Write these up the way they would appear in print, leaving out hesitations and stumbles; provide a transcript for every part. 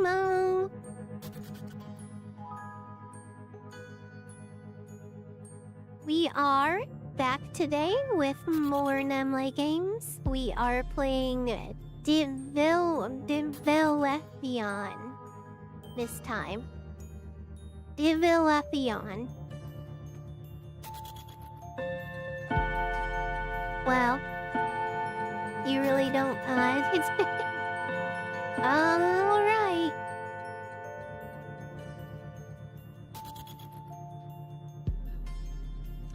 Mo. We are back today with more Nemle games. We are playing Divilethion this time. Divilethion. Well, you really don't, it's... Alright.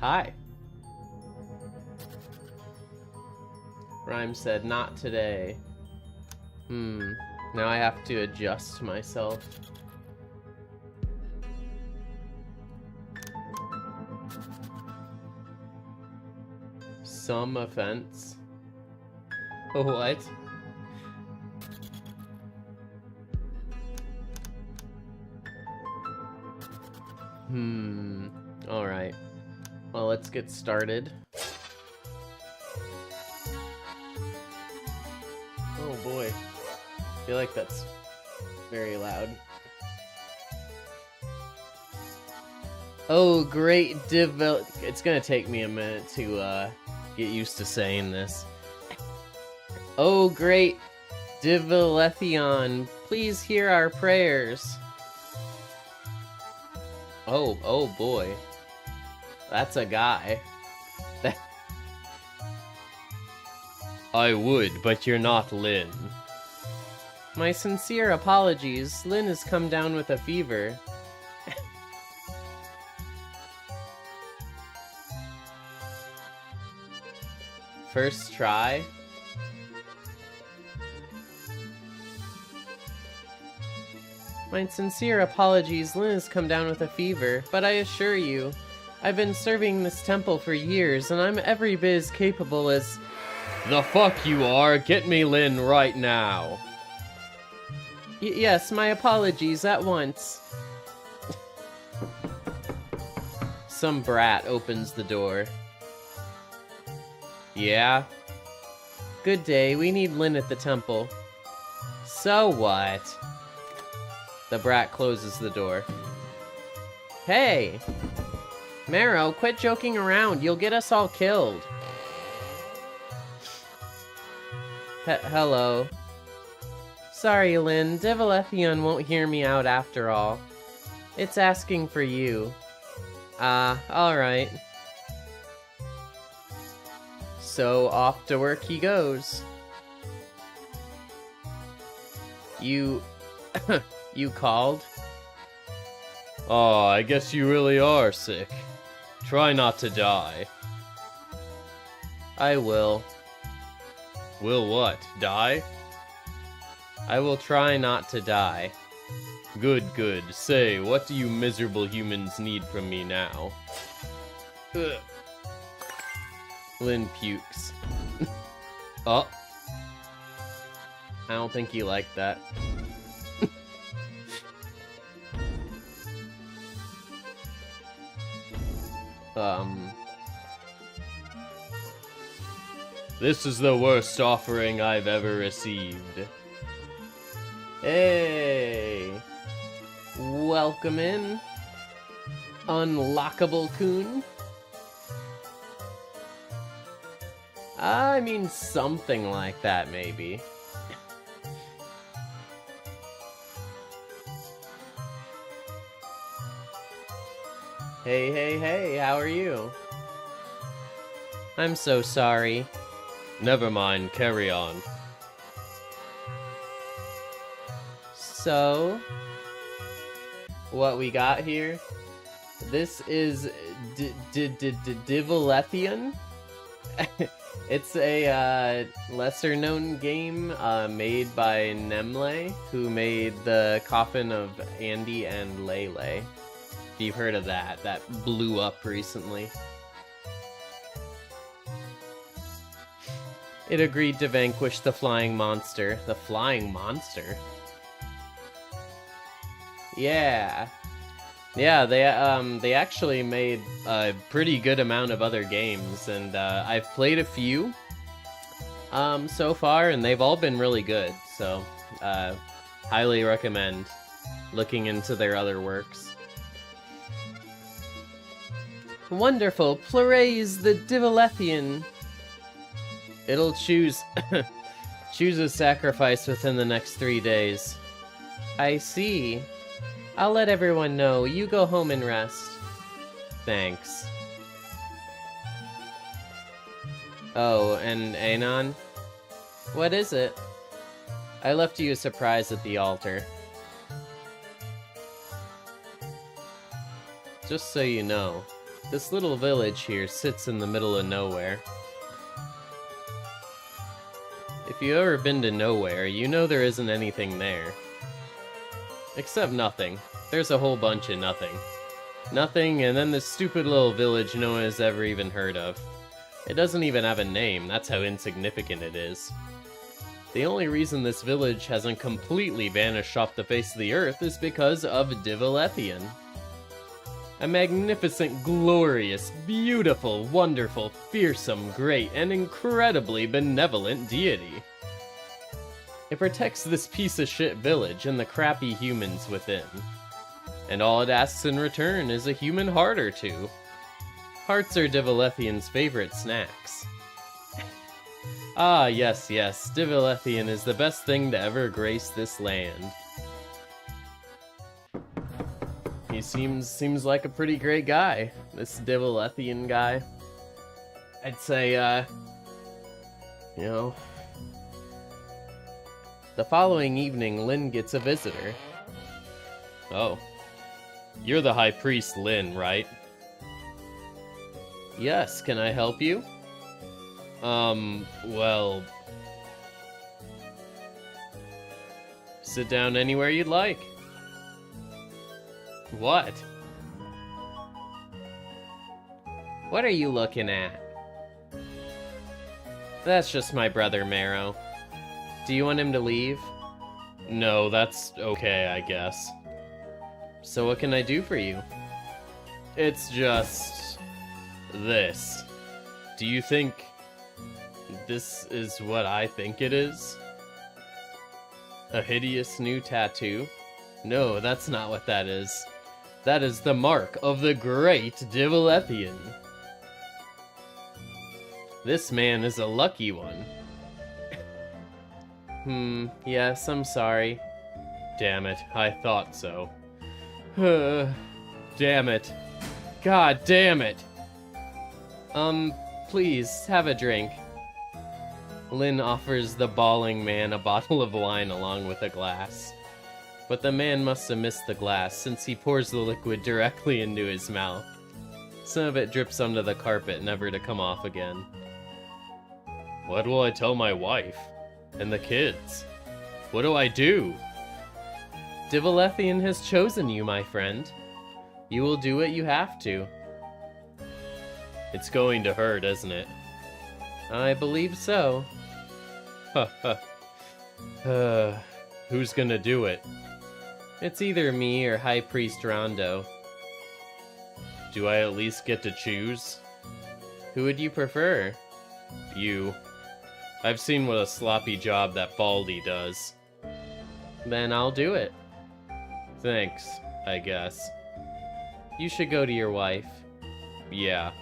Hi. Rhyme said, not today. Now I have to adjust myself. Some offense. What? Alright. Well, let's get started. Oh boy. I feel like that's very loud. Oh, great It's gonna take me a minute to get used to saying this. Oh, great Divilethion, please hear our prayers. Oh boy. That's a guy. I would, but you're not Lynn. My sincere apologies. Lynn has come down with a fever. First try? My sincere apologies. Lynn has come down with a fever, but I assure you, I've been serving this temple for years, and I'm every bit as capable as... The fuck you are! Get me Lynn right now! Yes, my apologies at once. Some brat opens the door. Yeah? Good day, we need Lynn at the temple. So what? The brat closes the door. Hey! Marrow, quit joking around. You'll get us all killed. Hello. Sorry, Lynn. Divilethion won't hear me out after all. It's asking for you. Alright. So off to work he goes. You... you called? Oh, I guess you really are sick. Try not to die. I will. Will what? Die? I will try not to die. Good, good. Say, what do you miserable humans need from me now? Ugh. Lynn pukes. Oh. I don't think he liked that. This is the worst offering I've ever received. Hey! Welcome in, Unlockable Coon. I mean, something like that, maybe. Hey, how are you? I'm so sorry. Never mind, carry on. So, what we got here? This is Divilethion. It's a lesser-known game made by Nemle, who made the Coffin of Andy and Lele. If you've heard of that, that blew up recently. It agreed to vanquish the flying monster. The flying monster? Yeah. Yeah, they actually made a pretty good amount of other games, and I've played a few so far, and they've all been really good. So Highly recommend looking into their other works. Wonderful! Pleuraise the Divilethion! It'll choose a sacrifice within the next 3 days. I see. I'll let everyone know. You go home and rest. Thanks. Oh, and Anon? What is it? I left you a surprise at the altar. Just so you know, this little village here sits in the middle of nowhere. If you've ever been to nowhere, you know there isn't anything there. Except nothing. There's a whole bunch of nothing. Nothing, and then this stupid little village no one has ever even heard of. It doesn't even have a name, that's how insignificant it is. The only reason this village hasn't completely vanished off the face of the earth is because of Divilethion. A magnificent, glorious, beautiful, wonderful, fearsome, great, and incredibly benevolent deity. It protects this piece of shit village and the crappy humans within. And all it asks in return is a human heart or two. Hearts are Divilethion's favorite snacks. Ah, yes, yes, Divilethion is the best thing to ever grace this land. He seems like a pretty great guy, this Divilethion guy. I'd say, you know... The following evening, Lyn gets a visitor. Oh. You're the High Priest Lyn, right? Yes, can I help you? Well... Sit down anywhere you'd like. What? What are you looking at? That's just my brother, Marrow. Do you want him to leave? No, that's okay, I guess. So what can I do for you? It's just... this. Do you think... this is what I think it is? A hideous new tattoo? No, that's not what that is. That is the mark of the great Divilethion. This man is a lucky one. Yes, I'm sorry. Damn it, I thought so. Damn it. God damn it! Please, have a drink. Lyn offers the bawling man a bottle of wine along with a glass. But the man must have missed the glass, since he pours the liquid directly into his mouth. Some of it drips onto the carpet, never to come off again. What will I tell my wife? And the kids? What do I do? Divilethion has chosen you, my friend. You will do what you have to. It's going to hurt, isn't it? I believe so. Who's gonna do it? It's either me or High Priest Rondo. Do I at least get to choose? Who would you prefer? You. I've seen what a sloppy job that Baldy does. Then I'll do it. Thanks, I guess. You should go to your wife. Yeah.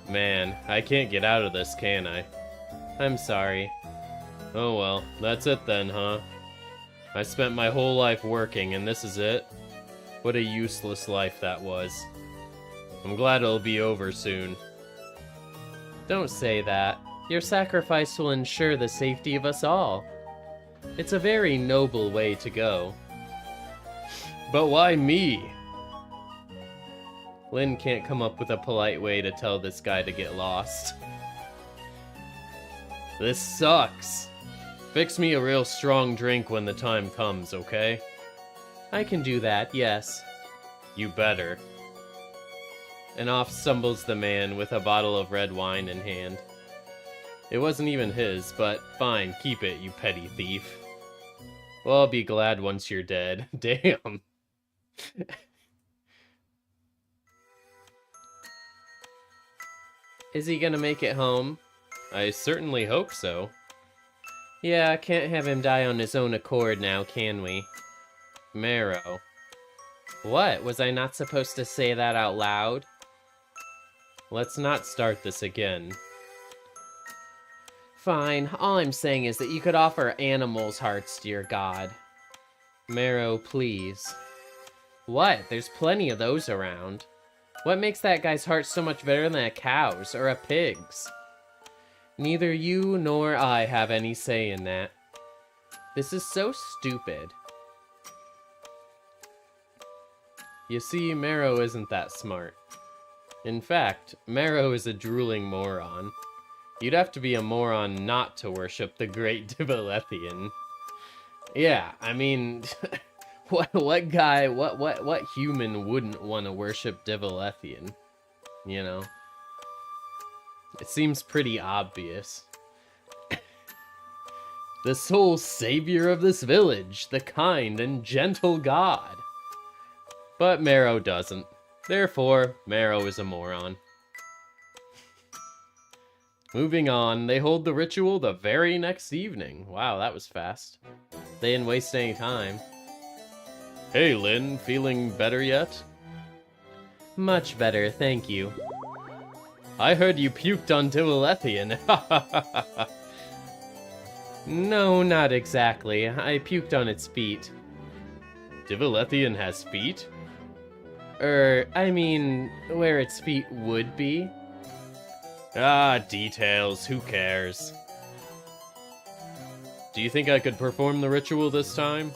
Man, I can't get out of this, can I? I'm sorry. Oh well, that's it then, huh? I spent my whole life working, and this is it? What a useless life that was. I'm glad it'll be over soon. Don't say that. Your sacrifice will ensure the safety of us all. It's a very noble way to go. But why me? Lyn can't come up with a polite way to tell this guy to get lost. This sucks. Fix me a real strong drink when the time comes, okay? I can do that, yes. You better. And off stumbles the man with a bottle of red wine in hand. It wasn't even his, but fine, keep it, you petty thief. Well, I'll be glad once you're dead. Damn. Is he gonna make it home? I certainly hope so. Yeah, can't have him die on his own accord now, can we? Marrow. What? Was I not supposed to say that out loud? Let's not start this again. Fine, all I'm saying is that you could offer animals' hearts to your god. Marrow, please. What? There's plenty of those around. What makes that guy's heart so much better than a cow's or a pig's? Neither you nor I have any say in that. This is so stupid. You see, Marrow isn't that smart. In fact, Marrow is a drooling moron. You'd have to be a moron not to worship the great Divilethion. Yeah, I mean, what guy, what human wouldn't want to worship Divilethion? You know? It seems pretty obvious. The sole savior of this village, the kind and gentle god. But Marrow doesn't. Therefore, Marrow is a moron. Moving on, they hold the ritual the very next evening. Wow, that was fast. They didn't waste any time. Hey, Lynn, feeling better yet? Much better, thank you. I heard you puked on Divilethion. No, not exactly. I puked on its feet. Divilethion has feet? I mean, where its feet would be. Ah, details, who cares? Do you think I could perform the ritual this time?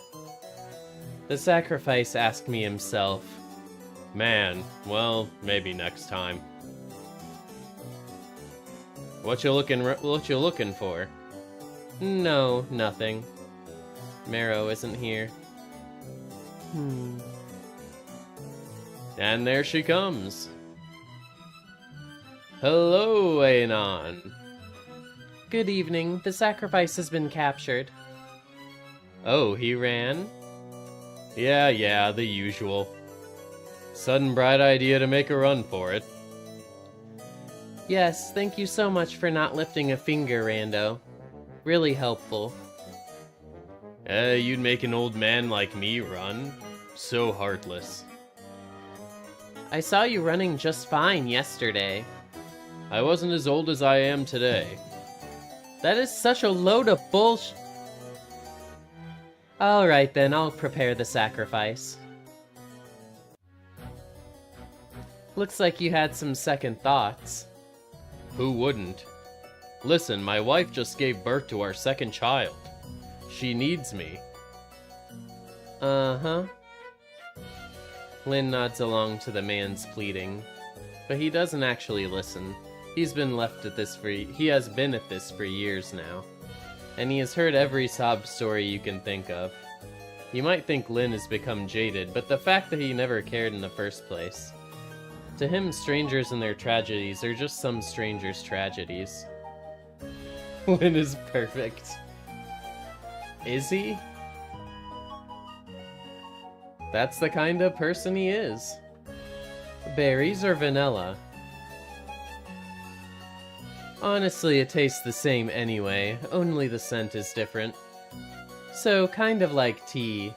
The sacrifice asked me himself. Man, well, maybe next time. What you looking for? No, nothing. Marrow isn't here. And there she comes. Hello, Aenon. Good evening. The sacrifice has been captured. Oh, he ran? Yeah, the usual. Sudden bright idea to make a run for it. Yes, thank you so much for not lifting a finger, Rando. Really helpful. You'd make an old man like me run? So heartless. I saw you running just fine yesterday. I wasn't as old as I am today. That is such a load of bullsh... Alright then, I'll prepare the sacrifice. Looks like you had some second thoughts. Who wouldn't? Listen, my wife just gave birth to our second child. She needs me. Uh-huh. Lynn nods along to the man's pleading, but he doesn't actually listen. He has been at this for years now, and he has heard every sob story you can think of. You might think Lynn has become jaded, but the fact that he never cared in the first place. To him, strangers and their tragedies are just some strangers' tragedies. Lynn is perfect. Is he? That's the kind of person he is. Berries or vanilla? Honestly, it tastes the same anyway, only the scent is different. So, kind of like tea.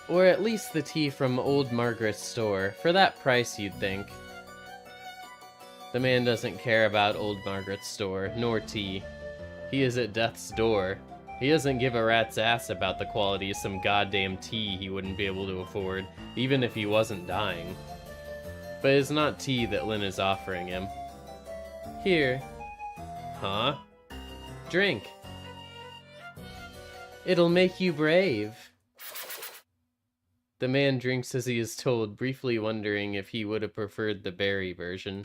Or at least the tea from Old Margaret's store, for that price you'd think. The man doesn't care about Old Margaret's store, nor tea. He is at death's door. He doesn't give a rat's ass about the quality of some goddamn tea he wouldn't be able to afford, even if he wasn't dying. But it's not tea that Lynn is offering him. Here. Huh? Drink. It'll make you brave. The man drinks as he is told, briefly wondering if he would have preferred the berry version.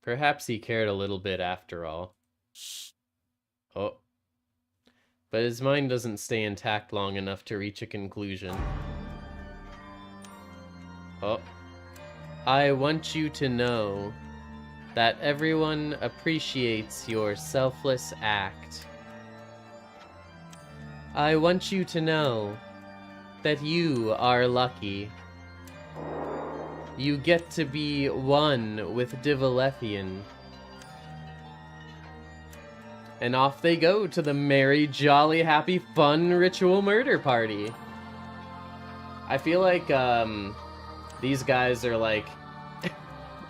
Perhaps he cared a little bit after all. Oh. But his mind doesn't stay intact long enough to reach a conclusion. Oh. I want you to know that everyone appreciates your selfless act. I want you to know that you are lucky. You get to be one with Divilethion. And off they go to the merry, jolly, happy, fun ritual murder party. I feel like, these guys are like...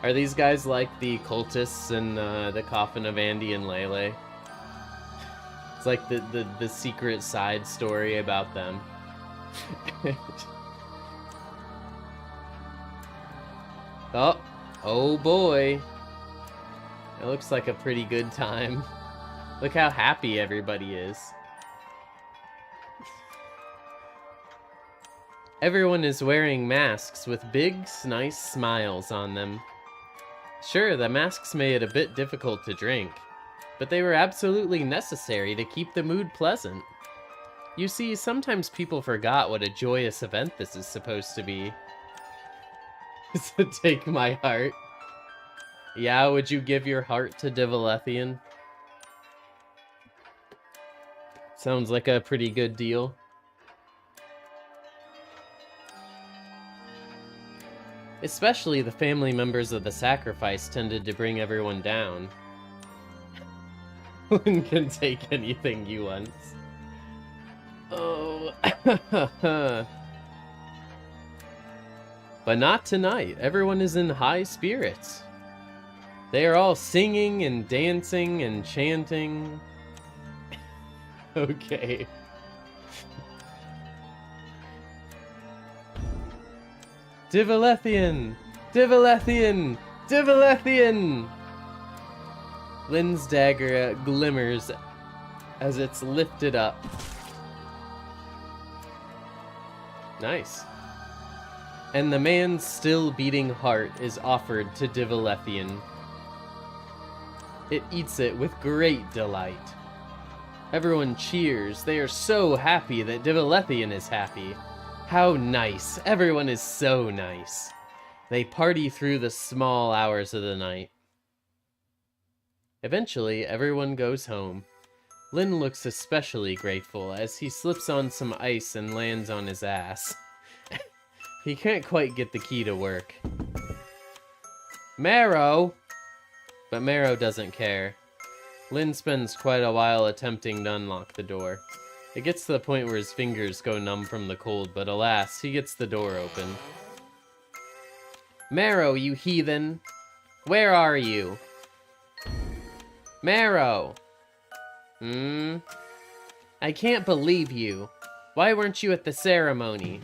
Are these guys like the cultists in the Coffin of Andy and Lele? It's like the secret side story about them. Oh boy. It looks like a pretty good time. Look how happy everybody is. Everyone is wearing masks with big, nice smiles on them. Sure, the masks made it a bit difficult to drink, but they were absolutely necessary to keep the mood pleasant. You see, sometimes people forgot what a joyous event this is supposed to be. So take my heart. Yeah, would you give your heart to Divilethion? Sounds like a pretty good deal. Especially the family members of the sacrifice tended to bring everyone down. One can take anything you want. Oh. But not tonight. Everyone is in high spirits. They are all singing and dancing and chanting. Okay. Divilethion! Divilethion! Divilethion! Lynn's dagger glimmers as it's lifted up. Nice. And the man's still beating heart is offered to Divilethion. It eats it with great delight. Everyone cheers. They are so happy that Divilethion is happy. How nice. Everyone is so nice. They party through the small hours of the night. Eventually, everyone goes home. Lynn looks especially grateful as he slips on some ice and lands on his ass. He can't quite get the key to work. Marrow! But Marrow doesn't care. Lynn spends quite a while attempting to unlock the door. It gets to the point where his fingers go numb from the cold, but alas, he gets the door open. Marrow, you heathen! Where are you? Marrow! I can't believe you. Why weren't you at the ceremony?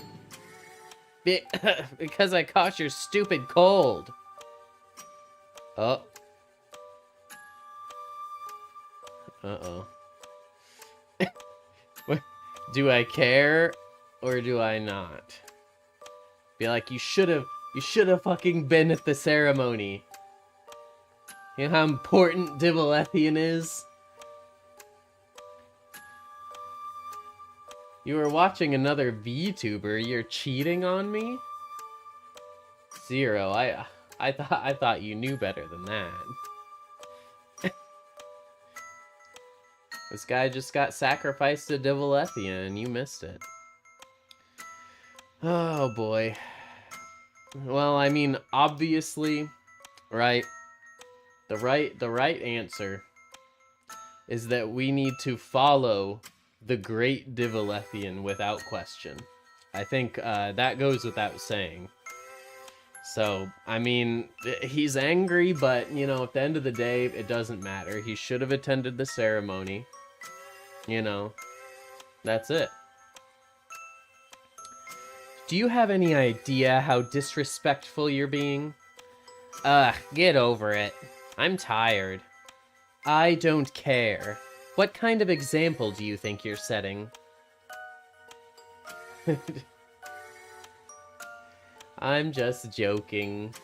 Because I caught your stupid cold. Oh. Uh-oh. Do I care or do I not? Be like, you should have fucking been at the ceremony. You know how important Divilethion is? You were watching another VTuber. You're cheating on me? Zero. I thought you knew better than that. This guy just got sacrificed to Divilethion and you missed it. Oh boy. Well, I mean, obviously, right? The right answer is that we need to follow the great Divilethion without question. I think that goes without saying. So, I mean, he's angry, but, you know, at the end of the day, it doesn't matter. He should have attended the ceremony. You know, that's it. Do you have any idea how disrespectful you're being? Ugh, get over it. I'm tired. I don't care. What kind of example do you think you're setting? I'm just joking.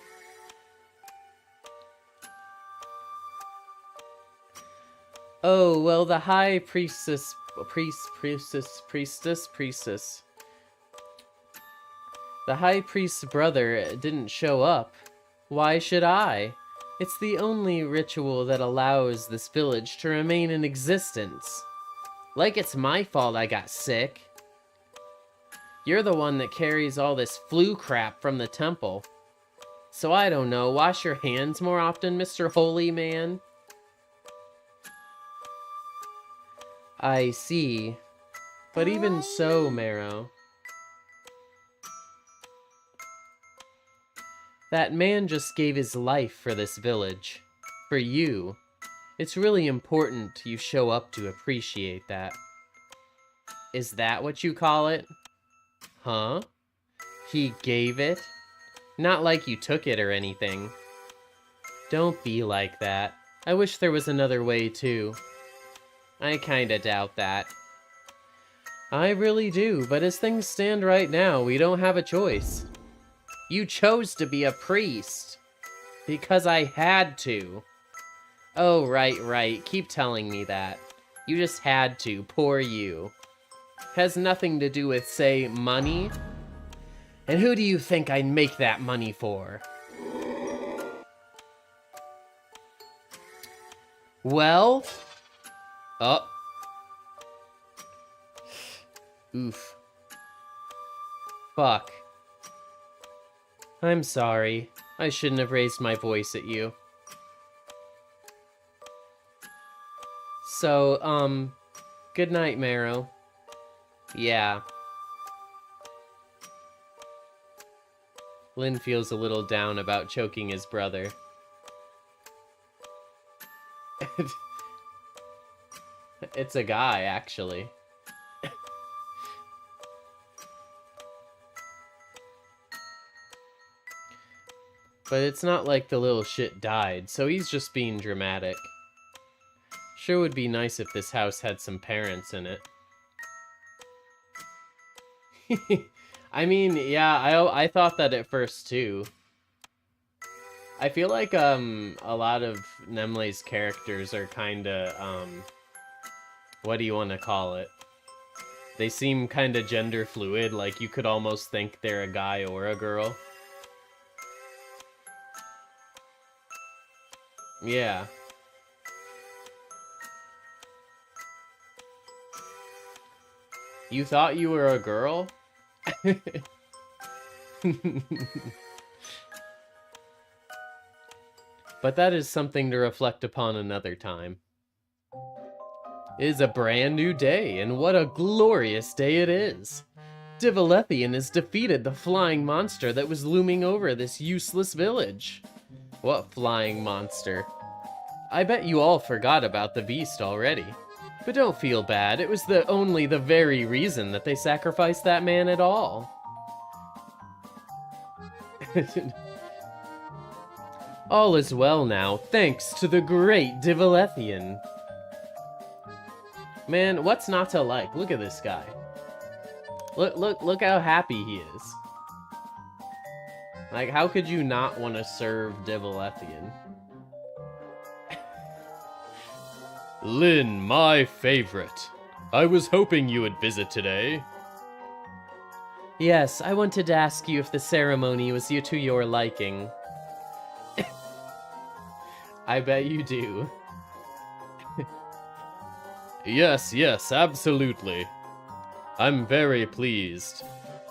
Oh, well, the high priestess... Priestess. The high priest's brother didn't show up. Why should I? It's the only ritual that allows this village to remain in existence. Like it's my fault I got sick. You're the one that carries all this flu crap from the temple. So I don't know, wash your hands more often, Mr. Holy Man? I see. But even so, Marrow, that man just gave his life for this village. For you. It's really important you show up to appreciate that. Is that what you call it? Huh? He gave it? Not like you took it or anything. Don't be like that. I wish there was another way, too. I kinda doubt that. I really do, but as things stand right now, we don't have a choice. You chose to be a priest. Because I had to. Oh, right. Keep telling me that. You just had to. Poor you. Has nothing to do with, say, money? And who do you think I'd make that money for? Well? Oh. Oof. Fuck. I'm sorry. I shouldn't have raised my voice at you. So, good night, Marrow. Yeah. Lynn feels a little down about choking his brother. It's a guy, actually. But it's not like the little shit died, so he's just being dramatic. Sure would be nice if this house had some parents in it. I mean, yeah, I thought that at first too. I feel like a lot of Nemle's characters are kinda what do you want to call it? They seem kinda gender fluid, like you could almost think they're a guy or a girl. Yeah. You thought you were a girl? But that is something to reflect upon another time. It is a brand new day, and what a glorious day it is! Divilethion has defeated the flying monster that was looming over this useless village. What flying monster? I bet you all forgot about the beast already. But don't feel bad, it was only the very reason that they sacrificed that man at all. All is well now, thanks to the great Divilethion. Man, what's not to like? Look at this guy. Look how happy he is. Like, how could you not want to serve Divilethion? Lynn, my favorite. I was hoping you would visit today. Yes, I wanted to ask you if the ceremony was to your liking. I bet you do. Yes, absolutely. I'm very pleased.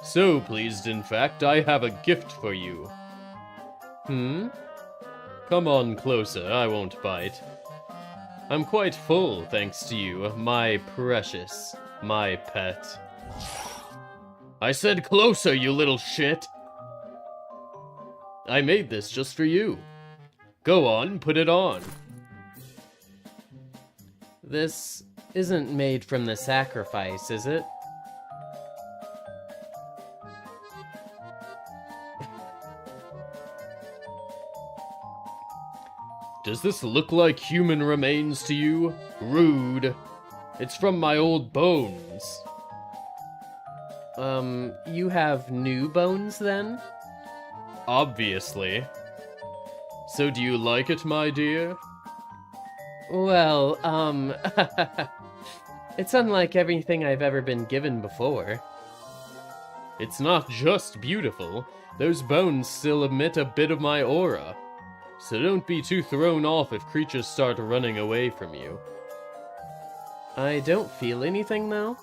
So pleased, in fact, I have a gift for you. Hmm? Come on closer, I won't bite. I'm quite full, thanks to you, my precious, my pet. I said closer, you little shit! I made this just for you. Go on, put it on. This isn't made from the sacrifice, is it? Does this look like human remains to you? Rude. It's from my old bones. You have new bones then? Obviously. So do you like it, my dear? Well, it's unlike everything I've ever been given before. It's not just beautiful. Those bones still emit a bit of my aura. So don't be too thrown off if creatures start running away from you. I don't feel anything, though.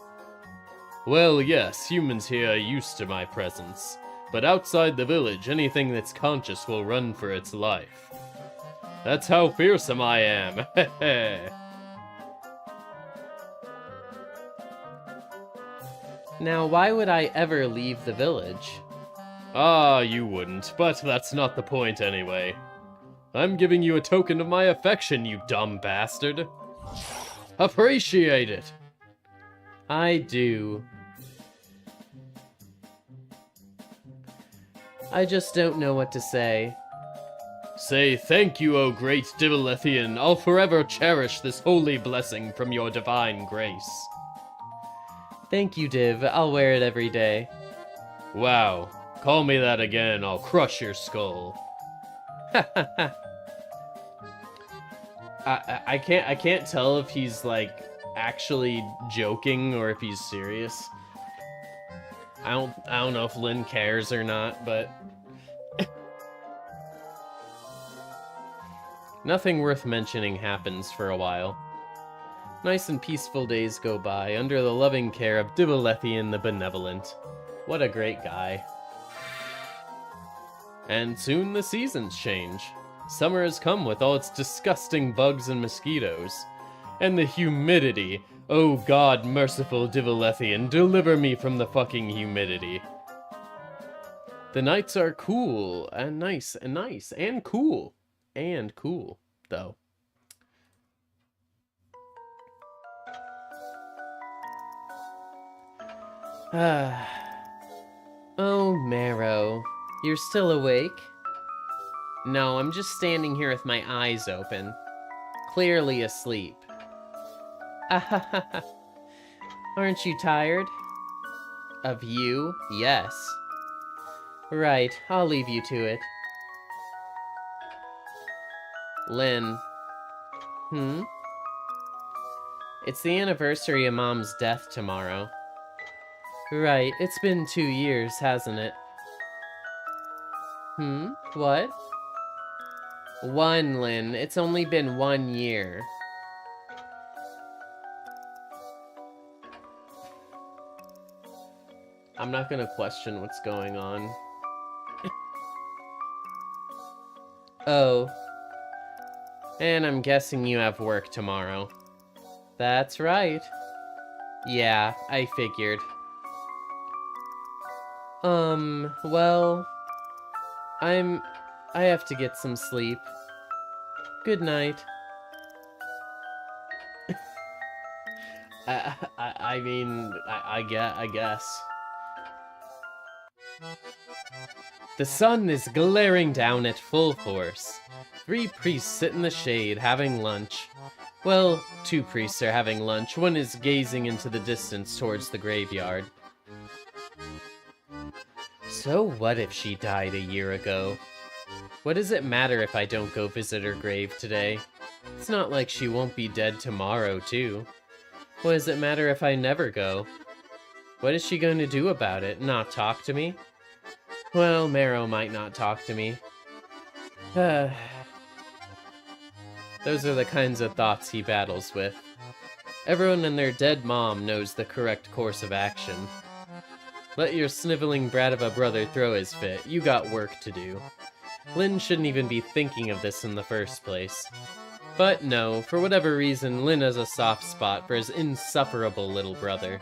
Well, yes, humans here are used to my presence. But outside the village, anything that's conscious will run for its life. That's how fearsome I am. Now, why would I ever leave the village? Ah, you wouldn't, but that's not the point anyway. I'm giving you a token of my affection, you dumb bastard. Appreciate it! I do. I just don't know what to say. Say thank you, O great Divilethion. I'll forever cherish this holy blessing from your divine grace. Thank you, Div. I'll wear it every day. Wow. Call me that again, I'll crush your skull. I can't tell if he's like actually joking or if he's serious. I don't know if Lynn cares or not, but nothing worth mentioning happens for a while. Nice and peaceful days go by under the loving care of Divilethion the Benevolent. What a great guy. And soon the seasons change. Summer has come with all its disgusting bugs and mosquitoes. And the humidity. Oh God, merciful Divilethion, deliver me from the fucking humidity. The nights are cool and nice and cool. And cool, though. Oh, Marrow. You're still awake? No, I'm just standing here with my eyes open. Clearly asleep. Aren't you tired? Of you? Yes. Right, I'll leave you to it. Lynn. It's the anniversary of Mom's death tomorrow. Right, it's been 2 years, hasn't it? What? 1, Lynn. It's only been 1 year. I'm not gonna question what's going on. Oh. And I'm guessing you have work tomorrow. That's right. Yeah, I figured. Well... I have to get some sleep. Good night. I guess. The sun is glaring down at full force. 3 priests sit in the shade having lunch. Well, 2 priests are having lunch. One is gazing into the distance towards the graveyard. So what if she died a year ago? What does it matter if I don't go visit her grave today? It's not like she won't be dead tomorrow, too. What does it matter if I never go? What is she going to do about it? Not talk to me? Well, Marrow might not talk to me. Those are the kinds of thoughts he battles with. Everyone and their dead mom knows the correct course of action. Let your sniveling brat of a brother throw his fit. You got work to do. Lynn shouldn't even be thinking of this in the first place. But no, for whatever reason, Lynn has a soft spot for his insufferable little brother.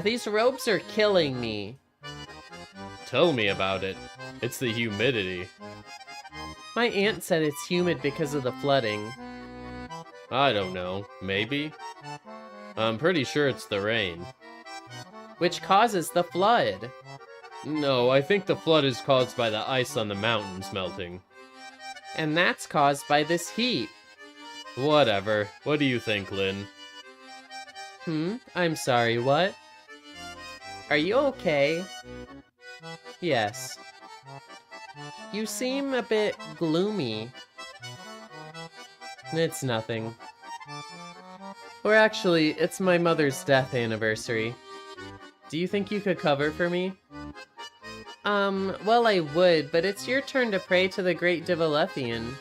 These robes are killing me. Tell me about it. It's the humidity. My aunt said it's humid because of the flooding. I don't know. Maybe? I'm pretty sure it's the rain. Which causes the flood. No, I think the flood is caused by the ice on the mountains melting. And that's caused by this heat. Whatever. What do you think, Lynn? I'm sorry, what? Are you okay? Yes. You seem a bit gloomy. It's nothing. Or actually, it's my mother's death anniversary. Do you think you could cover for me? Well, I would, but it's your turn to pray to the great Divilethion.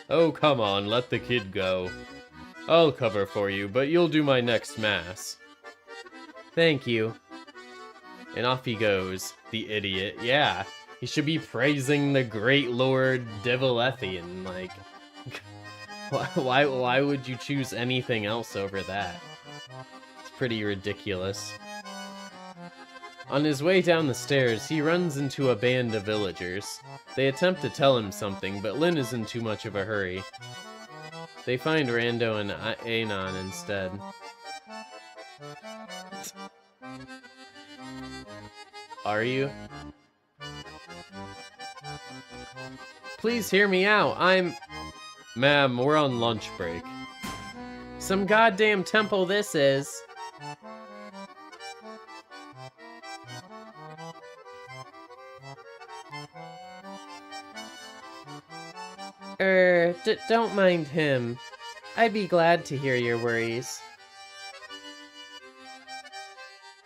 Oh, come on, let the kid go. I'll cover for you, but you'll do my next mass. Thank you. And off he goes, the idiot. Yeah, he should be praising the great Lord Divilethion, like... why would you choose anything else over that? pretty ridiculous. On his way down the stairs, he runs into a band of villagers. They attempt to tell him something, but Lynn is in too much of a hurry. They find Rando and Anon instead. Are you? Please hear me out, Ma'am, we're on lunch break. Some goddamn temple this is. Don't mind him. I'd be glad to hear your worries.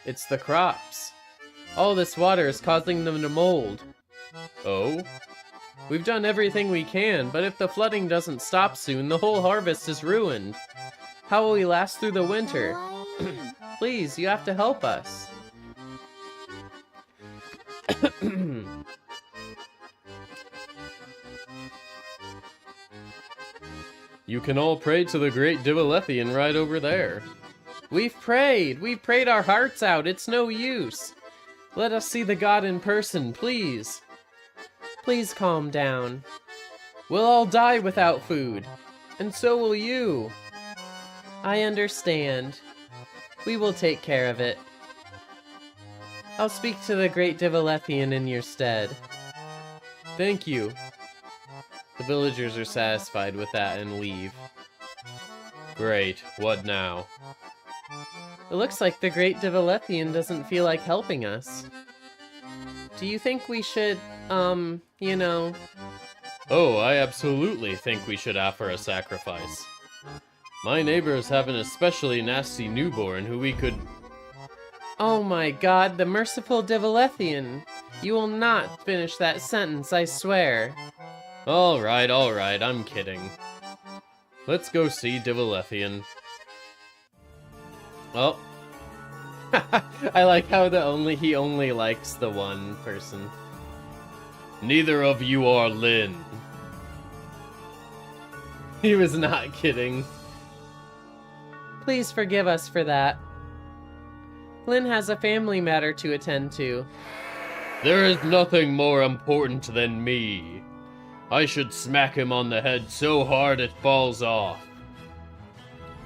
It's the crops. All this water is causing them to mold. Oh? We've done everything we can, but if the flooding doesn't stop soon, the whole harvest is ruined. How will we last through the winter? Please, you have to help us. You can all pray to the great Divilethion right over there. We've prayed our hearts out, it's no use. Let us see the god in person, please. Please calm down. We'll all die without food, and so will you. I understand. We will take care of it. I'll speak to the great Divilethion in your stead. Thank you. The villagers are satisfied with that and leave. Great, what now? It looks like the great Divilethion doesn't feel like helping us. Do you think we should, you know... Oh, I absolutely think we should offer a sacrifice. My neighbors have an especially nasty newborn who we could... Oh my god, the merciful Divilethion! You will not finish that sentence, I swear. Alright, I'm kidding. Let's go see Divilethion. Well, I like how he only likes the one person. Neither of you are Lynn. He was not kidding. Please forgive us for that. Lynn has a family matter to attend to. There is nothing more important than me. I should smack him on the head so hard it falls off.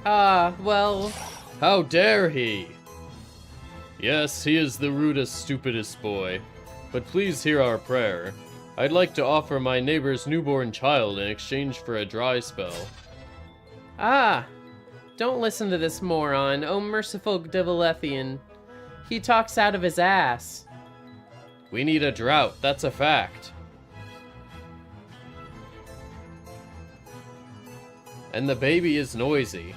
Well... How dare he? Yes, he is the rudest, stupidest boy. But please hear our prayer. I'd like to offer my neighbor's newborn child in exchange for a dry spell. Don't listen to this moron, oh merciful Divilethion. He talks out of his ass. We need a drought, that's a fact. And the baby is noisy.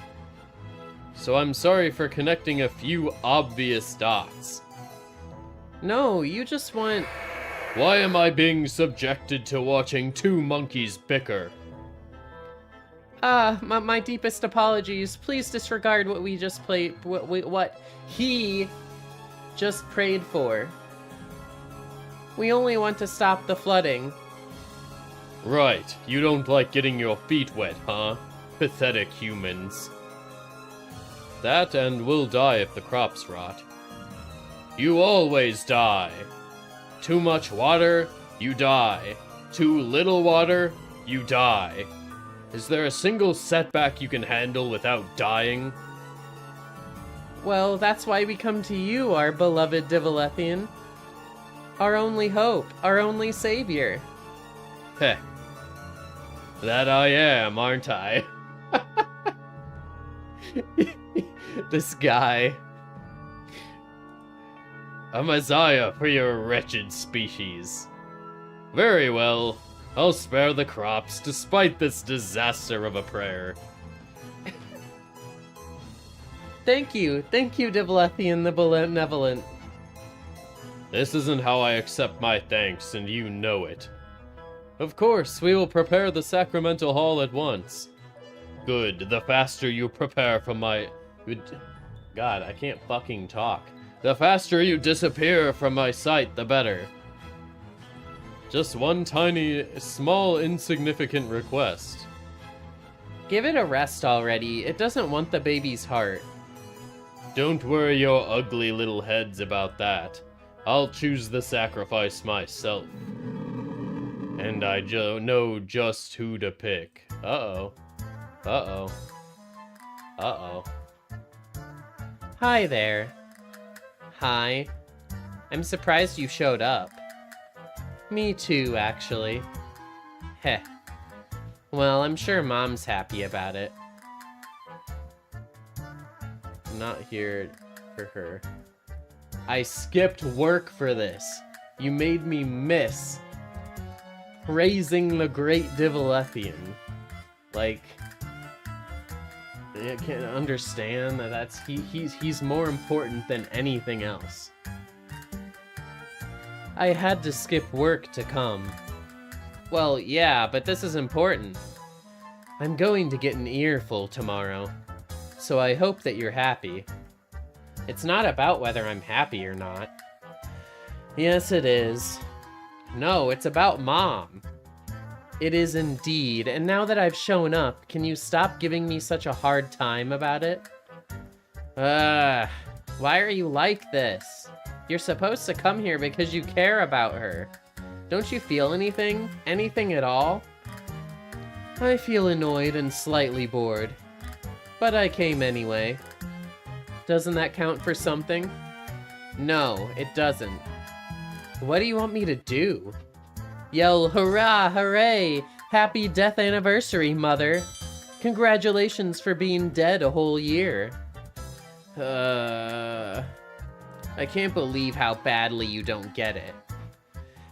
So I'm sorry for connecting a few obvious dots. No, you just want... Why am I being subjected to watching two monkeys bicker? My deepest apologies. Please disregard what we just played, what he just prayed for. We only want to stop the flooding. Right, you don't like getting your feet wet, huh? Pathetic humans. That and we'll die if the crops rot. You always die. Too much water, you die. Too little water, you die. Is there a single setback you can handle without dying? Well, that's why we come to you, our beloved Divilethion. Our only hope, our only savior. Heh. That I am, aren't I? This guy. A messiah for your wretched species. Very well. I'll spare the crops despite this disaster of a prayer. Thank you, Divilethion the Benevolent. This isn't how I accept my thanks, and you know it. Of course, we will prepare the sacramental hall at once. Good, the faster you prepare from my... God, I can't fucking talk. The faster you disappear from my sight, the better. Just one tiny, small, insignificant request. Give it a rest already. It doesn't want the baby's heart. Don't worry your ugly little heads about that. I'll choose the sacrifice myself. And I know just who to pick. Uh-oh. Uh-oh. Uh-oh. Hi there. Hi. I'm surprised you showed up. Me too, actually. Heh. Well, I'm sure Mom's happy about it. I'm not here for her. I skipped work for this. You made me miss praising the great Divilethion. Like, I can't understand that he's more important than anything else. I had to skip work to come. Well, yeah, but this is important. I'm going to get an earful tomorrow, so I hope that you're happy. It's not about whether I'm happy or not. Yes, it is. No, it's about Mom. It is indeed, and now that I've shown up, can you stop giving me such a hard time about it? Why are you like this? You're supposed to come here because you care about her. Don't you feel anything? Anything at all? I feel annoyed and slightly bored. But I came anyway. Doesn't that count for something? No, it doesn't. What do you want me to do? Yell, hurrah, hooray! Happy death anniversary, Mother! Congratulations for being dead a whole year. I can't believe how badly you don't get it.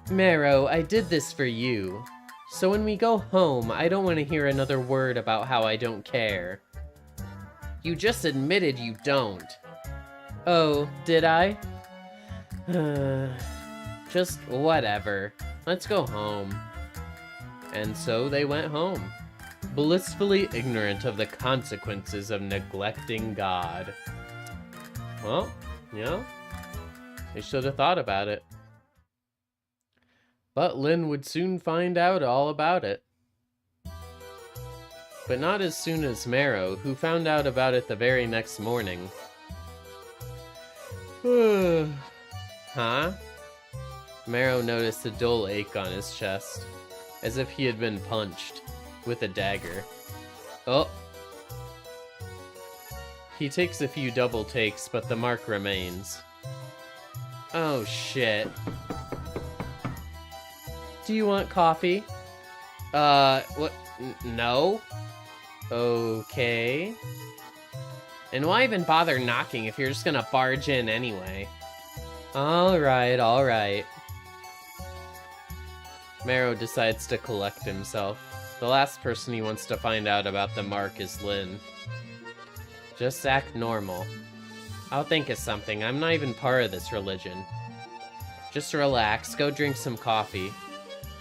Marrow, I did this for you. So when we go home, I don't want to hear another word about how I don't care. You just admitted you don't. Oh, did I? Just whatever. Let's go home. And so they went home, blissfully ignorant of the consequences of neglecting God. Well, you know, they should have thought about it. But Lynn would soon find out all about it. But not as soon as Marrow, who found out about it the very next morning. Huh? Marrow noticed a dull ache on his chest, as if he had been punched with a dagger. Oh! He takes a few double takes, but the mark remains. Oh shit. Do you want coffee? What? No? Okay. And why even bother knocking if you're just gonna barge in anyway? Alright, alright. Marrow decides to collect himself. The last person he wants to find out about the mark is Lynn. Just act normal. I'll think of something. I'm not even part of this religion. Just relax, go drink some coffee.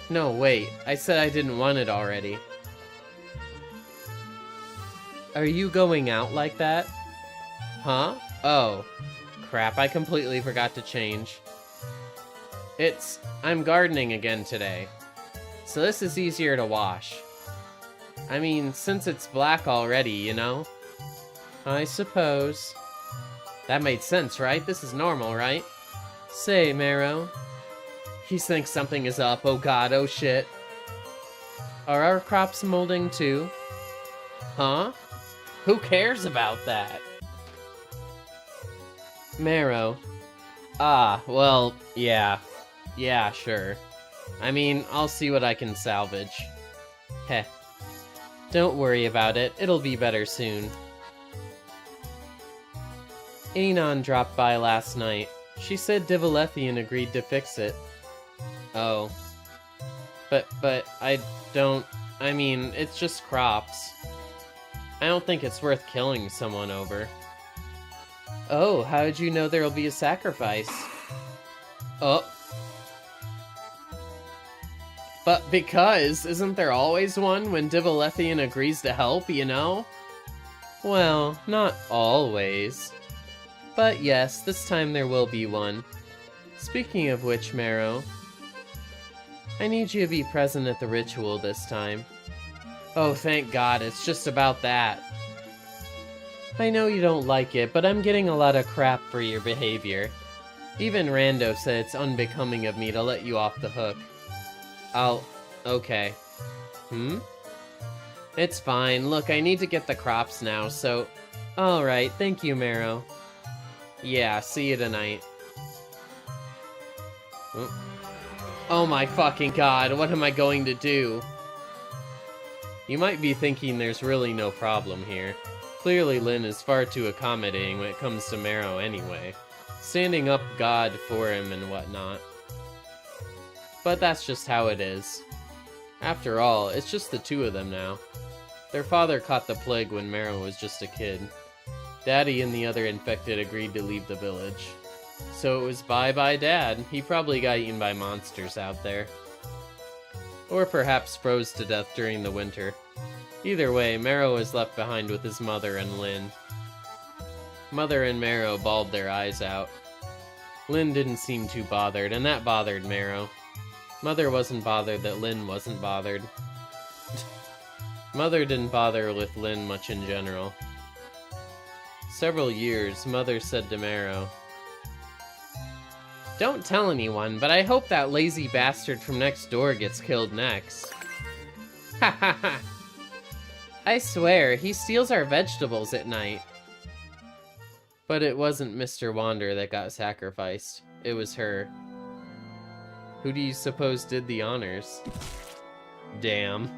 No, wait. I said I didn't want it already. Are you going out like that? Huh? Oh. Crap, I completely forgot to change. I'm gardening again today. So this is easier to wash. I mean, since it's black already, you know? I suppose. That made sense, right? This is normal, right? Say, Marrow. He thinks something is up. Oh god, oh shit. Are our crops molding too? Huh? Who cares about that? Marrow. Ah, well, yeah. Yeah, sure. I mean, I'll see what I can salvage. Heh. Don't worry about it. It'll be better soon. Anon dropped by last night. She said Divilethion agreed to fix it. Oh. But I mean, it's just crops. I don't think it's worth killing someone over. Oh, how did you know there'll be a sacrifice? Oh. But because, isn't there always one when Divilethion agrees to help, you know? Well, not always. But yes, this time there will be one. Speaking of which, Marrow, I need you to be present at the ritual this time. Oh, thank God, it's just about that. I know you don't like it, but I'm getting a lot of crap for your behavior. Even Rando said it's unbecoming of me to let you off the hook. Okay. It's fine. Look, I need to get the crops now, so... Alright, thank you, Marrow. Yeah, see you tonight. Oh my fucking god, what am I going to do? You might be thinking there's really no problem here. Clearly Lynn is far too accommodating when it comes to Marrow anyway. Standing up God for him and whatnot. But that's just how it is. After all, it's just the two of them now. Their father caught the plague when Marrow was just a kid. Daddy and the other infected agreed to leave the village. So it was bye-bye Dad. He probably got eaten by monsters out there. Or perhaps froze to death during the winter. Either way, Marrow was left behind with his mother and Lynn. Mother and Marrow bawled their eyes out. Lynn didn't seem too bothered, and that bothered Marrow. Mother wasn't bothered that Lynn wasn't bothered. Mother didn't bother with Lynn much in general. Several years, Mother said to Marrow, "Don't tell anyone, but I hope that lazy bastard from next door gets killed next." Ha ha ha! I swear, he steals our vegetables at night. But it wasn't Mr. Wander that got sacrificed. It was her. Who do you suppose did the honors? Damn.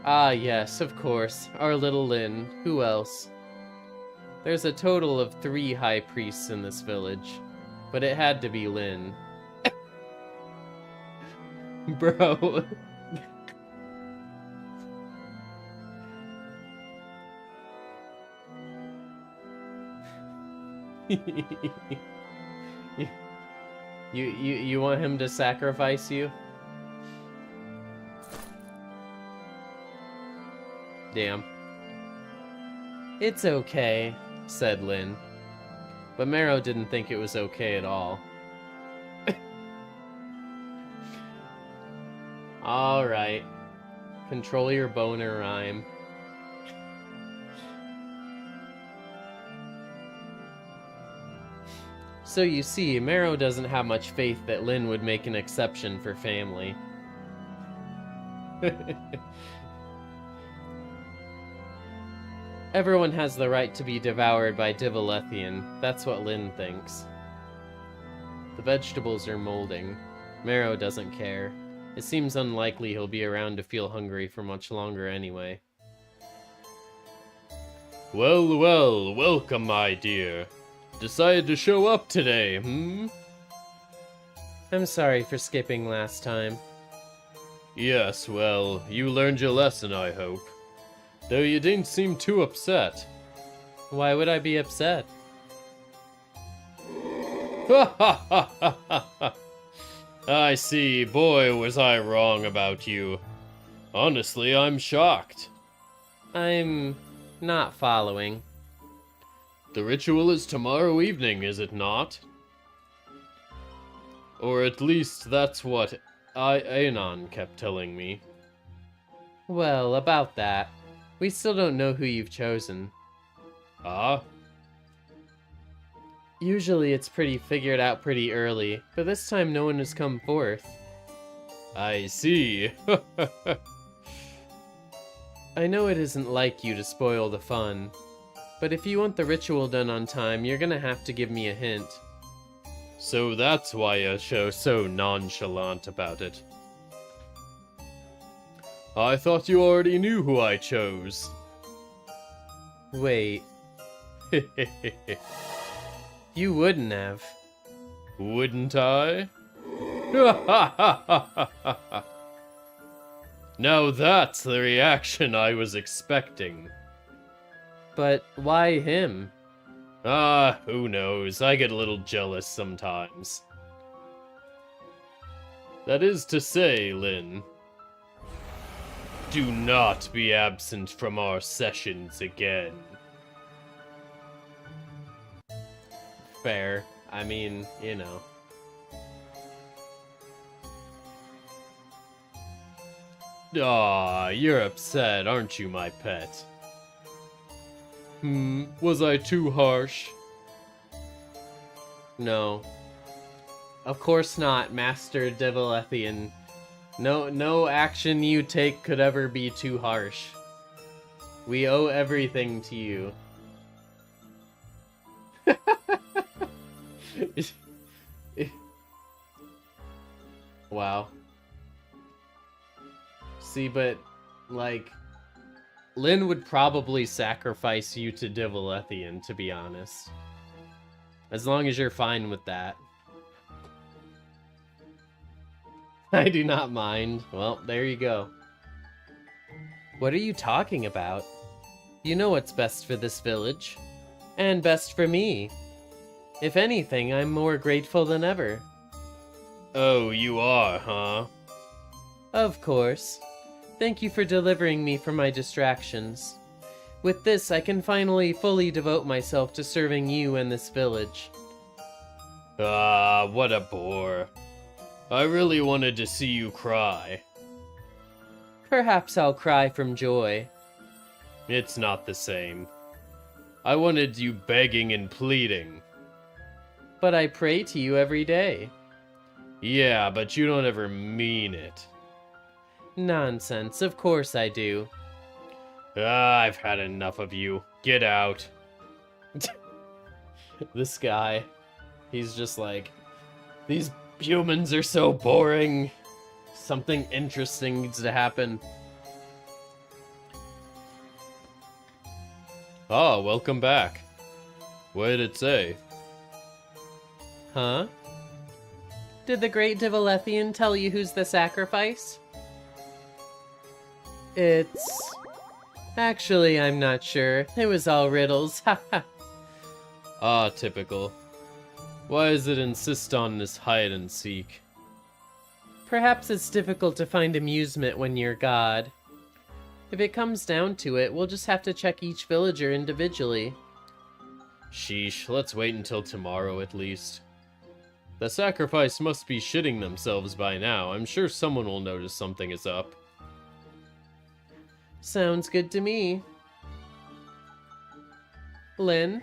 Ah, yes, of course. Our little Lynn. Who else? There's a total of 3 high priests in this village. But it had to be Lynn. Bro. You want him to sacrifice you? Damn. It's okay, said Lynn. But Marrow didn't think it was okay at all. Alright. Control your boner rhyme. So you see, Marrow doesn't have much faith that Lynn would make an exception for family. Everyone has the right to be devoured by Divilethion. That's what Lynn thinks. The vegetables are molding. Marrow doesn't care. It seems unlikely he'll be around to feel hungry for much longer anyway. Well, well, welcome, my dear. Decided to show up today, I'm sorry for skipping last time. Yes, well, you learned your lesson, I hope. Though you didn't seem too upset. Why would I be upset? I see, boy, was I wrong about you. Honestly, I'm shocked. I'm not following. The ritual is tomorrow evening, is it not? Or at least that's what Anon kept telling me. Well, about that. We still don't know who you've chosen. Ah? Usually it's figured out pretty early, but this time no one has come forth. I see. I know it isn't like you to spoil the fun, but if you want the ritual done on time, you're gonna have to give me a hint. So that's why you're so nonchalant about it. I thought you already knew who I chose. Wait. You wouldn't have. Wouldn't I? Now that's the reaction I was expecting. But why him? Ah, who knows? I get a little jealous sometimes. That is to say, Lynn, do not be absent from our sessions again. Fair. I mean, you know. Aw, you're upset, aren't you, my pet? Was I too harsh? No. Of course not, Master Divilethion. No action you take could ever be too harsh. We owe everything to you. Wow. See, but, like, Lynn would probably sacrifice you to Divilethion, to be honest. As long as you're fine with that. I do not mind. Well, there you go. What are you talking about? You know what's best for this village. And best for me. If anything, I'm more grateful than ever. Oh, you are, huh? Of course. Thank you for delivering me from my distractions. With this, I can finally fully devote myself to serving you and this village. Ah, what a bore. I really wanted to see you cry. Perhaps I'll cry from joy. It's not the same. I wanted you begging and pleading. But I pray to you every day. Yeah, but you don't ever mean it. Nonsense, of course I do. Ah, I've had enough of you. Get out. This guy, he's just like, these humans are so boring. Something interesting needs to happen. Ah, welcome back. What did it say? Huh? Did the great Divilethion tell you who's the sacrifice? It's... Actually, I'm not sure. It was all riddles. Haha. Ah, typical. Why does it insist on this hide and seek? Perhaps it's difficult to find amusement when you're God. If it comes down to it, we'll just have to check each villager individually. Sheesh, let's wait until tomorrow at least. The sacrifice must be shitting themselves by now. I'm sure someone will notice something is up. Sounds good to me. Lynn?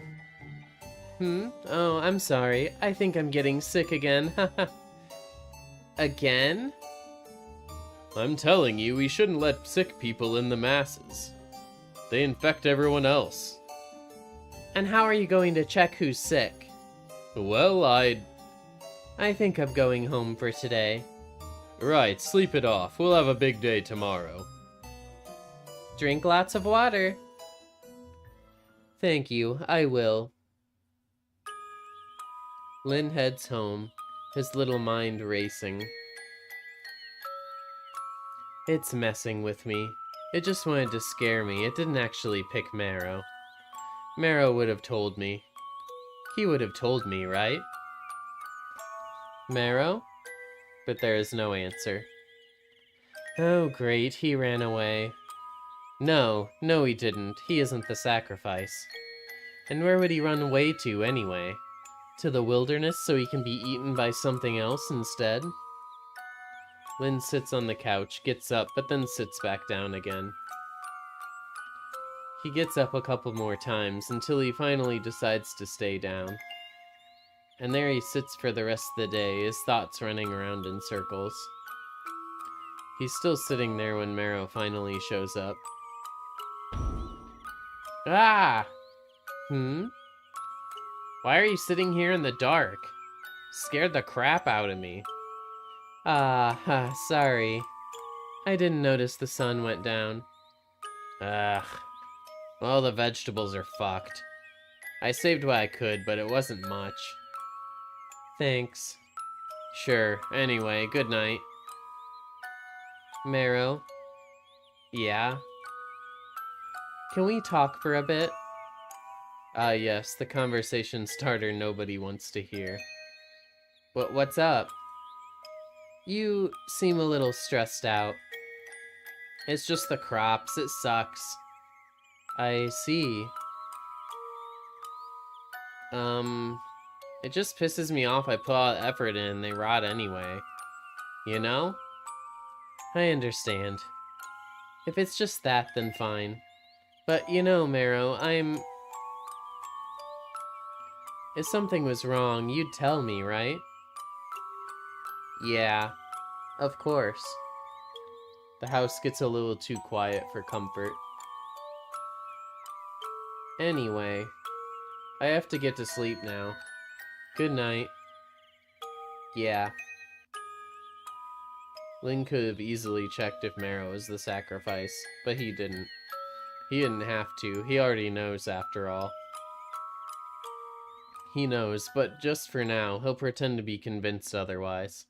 Oh, I'm sorry. I think I'm getting sick again. Again? I'm telling you, we shouldn't let sick people in the masses. They infect everyone else. And how are you going to check who's sick? Well, I think I'm going home for today. Right, sleep it off. We'll have a big day tomorrow. Drink lots of water. Thank you, I will. Lynn heads home, his little mind racing. It's messing with me. It just wanted to scare me. It didn't actually pick Marrow. Marrow would have told me. He would have told me, right? Marrow? But there is no answer. Oh, great, he ran away. No, he didn't. He isn't the sacrifice. And where would he run away to, anyway? To the wilderness so he can be eaten by something else instead? Lynn sits on the couch, gets up, but then sits back down again. He gets up a couple more times until he finally decides to stay down. And there he sits for the rest of the day, his thoughts running around in circles. He's still sitting there when Marrow finally shows up. Ah! Why are you sitting here in the dark? Scared the crap out of me. Sorry. I didn't notice the sun went down. Ugh. Well, the vegetables are fucked. I saved what I could, but it wasn't much. Thanks. Sure, anyway, good night. Marrow? Yeah? Can we talk for a bit? Yes, the conversation starter nobody wants to hear. What's up? You seem a little stressed out. It's just the crops, it sucks. I see. It just pisses me off I put all the effort in and they rot anyway. You know? I understand. If it's just that, then fine. But you know, Marrow, If something was wrong, you'd tell me, right? Yeah, of course. The house gets a little too quiet for comfort. Anyway, I have to get to sleep now. Good night. Yeah. Lynn could have easily checked if Marrow was the sacrifice, but he didn't. He didn't have to. He already knows, after all. He knows, but just for now, he'll pretend to be convinced otherwise.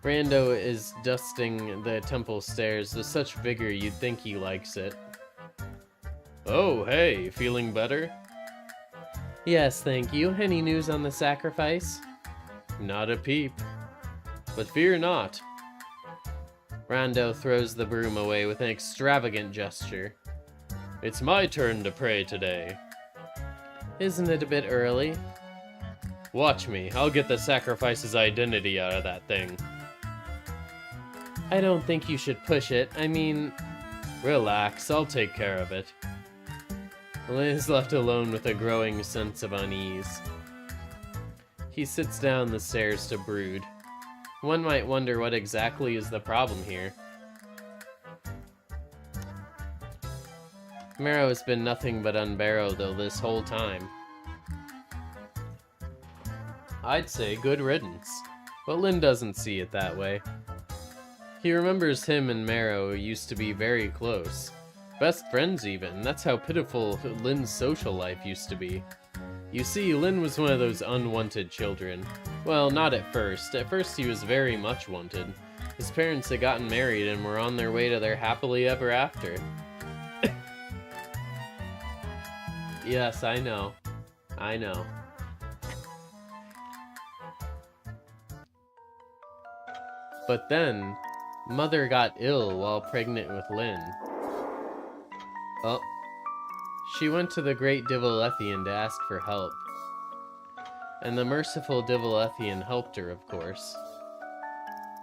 Rando is dusting the temple stairs with such vigor you'd think he likes it. Oh, hey, feeling better? Yes, thank you. Any news on the sacrifice? Not a peep. But fear not. Rando throws the broom away with an extravagant gesture. It's my turn to pray today. Isn't it a bit early? Watch me, I'll get the sacrifice's identity out of that thing. I don't think you should push it. I mean... Relax, I'll take care of it. Lynn is left alone with a growing sense of unease. He sits down the stairs to brood. One might wonder what exactly is the problem here. Marrow has been nothing but unbarrowed though this whole time. I'd say good riddance, but Lynn doesn't see it that way. He remembers him and Marrow used to be very close. Best friends even. That's how pitiful Lynn's social life used to be. You see, Lynn was one of those unwanted children. Well, not at first. At first he was very much wanted. His parents had gotten married and were on their way to their happily ever after. Yes, I know. I know. But then, Mother got ill while pregnant with Lynn. Oh. She went to the great Divilethion to ask for help. And the merciful Divilethion helped her, of course.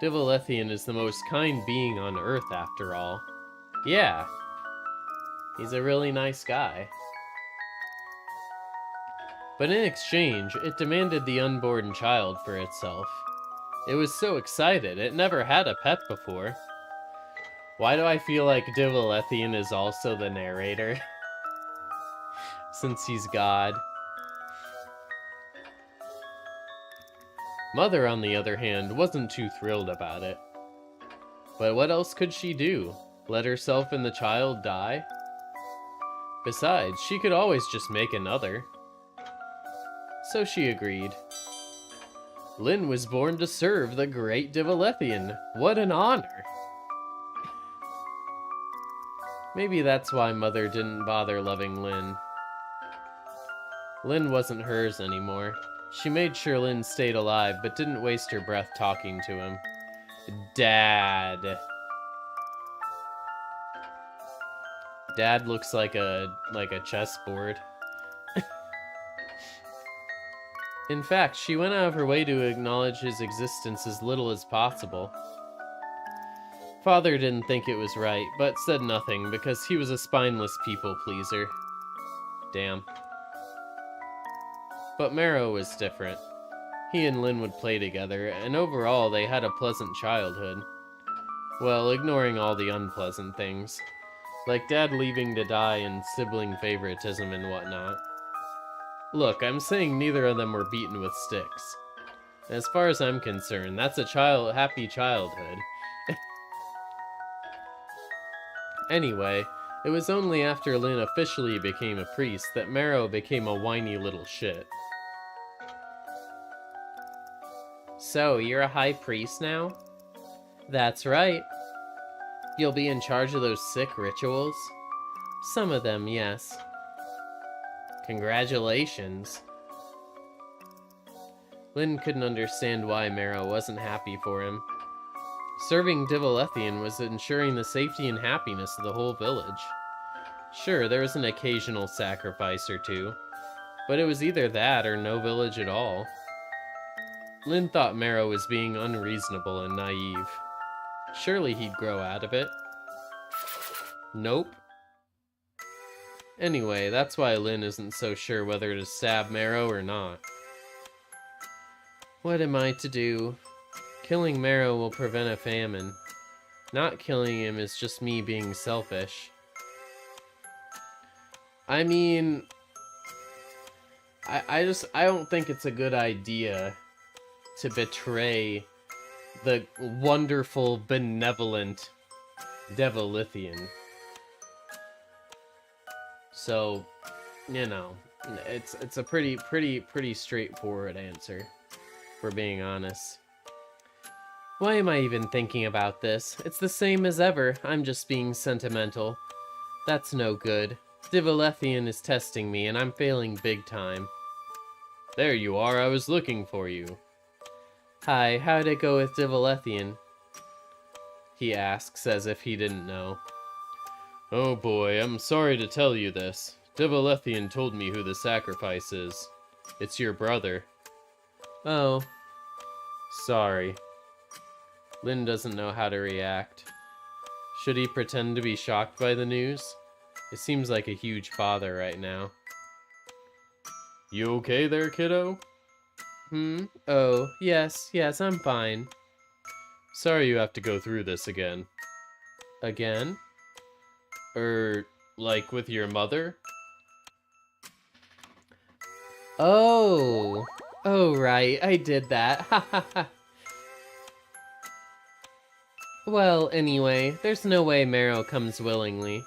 Divilethion is the most kind being on Earth, after all. Yeah. He's a really nice guy. But in exchange, it demanded the unborn child for itself. It was so excited, it never had a pet before. Why do I feel like Divilethion is also the narrator? Since he's God. Mother, on the other hand, wasn't too thrilled about it. But what else could she do? Let herself and the child die? Besides, she could always just make another. So she agreed. Lynn was born to serve the great Divilethion. What an honor! Maybe that's why Mother didn't bother loving Lynn. Lynn wasn't hers anymore. She made sure Lynn stayed alive, but didn't waste her breath talking to him. Dad. Dad looks like a chessboard. In fact, she went out of her way to acknowledge his existence as little as possible. Father didn't think it was right, but said nothing because he was a spineless people-pleaser. Damn. But Marrow was different. He and Lynn would play together, and overall they had a pleasant childhood. Well, ignoring all the unpleasant things. Like Dad leaving to die and sibling favoritism and whatnot. Look, I'm saying neither of them were beaten with sticks. As far as I'm concerned, that's a happy childhood. Anyway, it was only after Lynn officially became a priest that Marrow became a whiny little shit. So, you're a high priest now? That's right. You'll be in charge of those sick rituals? Some of them, yes. Congratulations. Lynn couldn't understand why Marrow wasn't happy for him. Serving Divilethion was ensuring the safety and happiness of the whole village. Sure, there was an occasional sacrifice or two, but it was either that or no village at all. Lynn thought Marrow was being unreasonable and naive. Surely he'd grow out of it. Nope. Anyway, that's why Lynn isn't so sure whether to stab Marrow or not. What am I to do? Killing Marrow will prevent a famine. Not killing him is just me being selfish. I mean, I don't think it's a good idea to betray the wonderful, benevolent Divilethion. So, you know, it's a pretty straightforward answer, if we're being honest. Why am I even thinking about this? It's the same as ever. I'm just being sentimental. That's no good. Divilethion is testing me, and I'm failing big time. There you are, I was looking for you. Hi, how'd it go with Divilethion? He asks as if he didn't know. Oh boy, I'm sorry to tell you this. Divilethion told me who the sacrifice is. It's your brother. Oh. Sorry. Lynn doesn't know how to react. Should he pretend to be shocked by the news? It seems like a huge bother right now. You okay there, kiddo? Oh, yes, I'm fine. Sorry you have to go through this again. Again? Like with your mother? Oh! Oh, right, I did that. Ha ha ha. Well, anyway, there's no way Marrow comes willingly.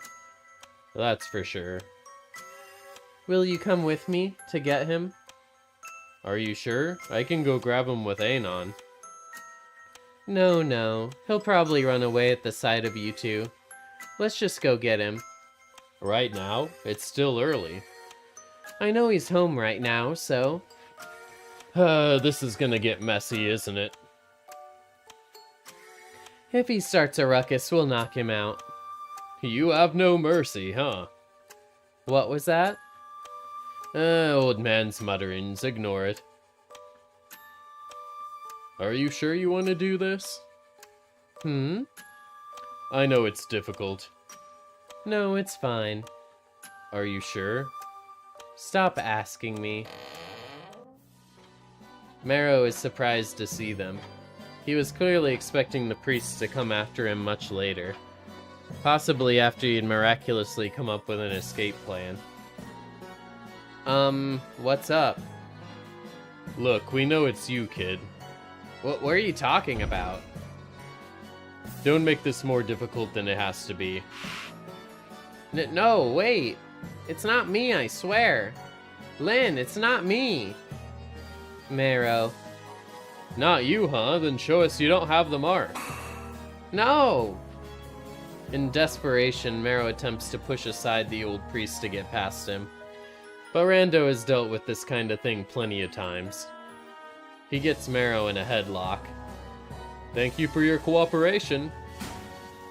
That's for sure. Will you come with me to get him? Are you sure? I can go grab him with Anon. No. He'll probably run away at the sight of you two. Let's just go get him. Right now? It's still early. I know he's home right now, so... This is gonna get messy, isn't it? If he starts a ruckus, we'll knock him out. You have no mercy, huh? What was that? Old man's mutterings. Ignore it. Are you sure you want to do this? I know it's difficult. No, it's fine. Are you sure? Stop asking me. Marrow is surprised to see them. He was clearly expecting the priests to come after him much later. Possibly after he'd miraculously come up with an escape plan. What's up? Look, we know it's you, kid. What are you talking about? Don't make this more difficult than it has to be. No, wait. It's not me, I swear. Lynn, it's not me. Marrow. Not you, huh? Then show us you don't have the mark. No! In desperation, Marrow attempts to push aside the old priest to get past him. But Rando has dealt with this kind of thing plenty of times. He gets Marrow in a headlock. Thank you for your cooperation.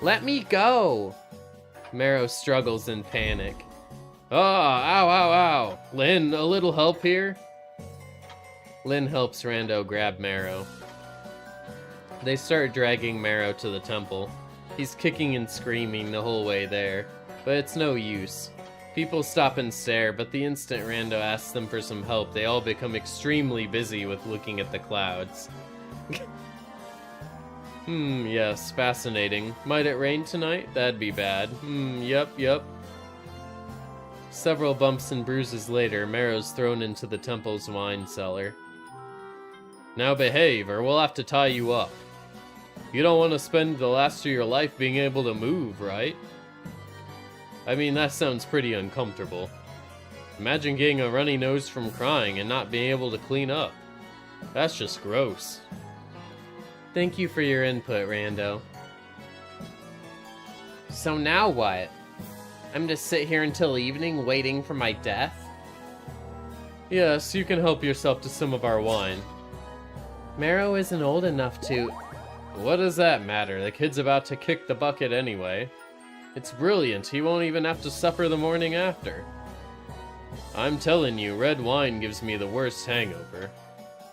Let me go! Marrow struggles in panic. Ah, ow. Lynn, a little help here? Lynn helps Rando grab Marrow. They start dragging Marrow to the temple. He's kicking and screaming the whole way there, but it's no use. People stop and stare, but the instant Rando asks them for some help, they all become extremely busy with looking at the clouds. Yes, fascinating. Might it rain tonight? That'd be bad. Yep. Several bumps and bruises later, Marrow's thrown into the temple's wine cellar. Now behave, or we'll have to tie you up. You don't want to spend the last of your life being able to move, right? I mean, that sounds pretty uncomfortable. Imagine getting a runny nose from crying and not being able to clean up. That's just gross. Thank you for your input, Rando. So now what? I'm to sit here until evening waiting for my death? Yes, you can help yourself to some of our wine. Marrow isn't old enough to... What does that matter? The kid's about to kick the bucket anyway. It's brilliant. He won't even have to suffer the morning after. I'm telling you, red wine gives me the worst hangover.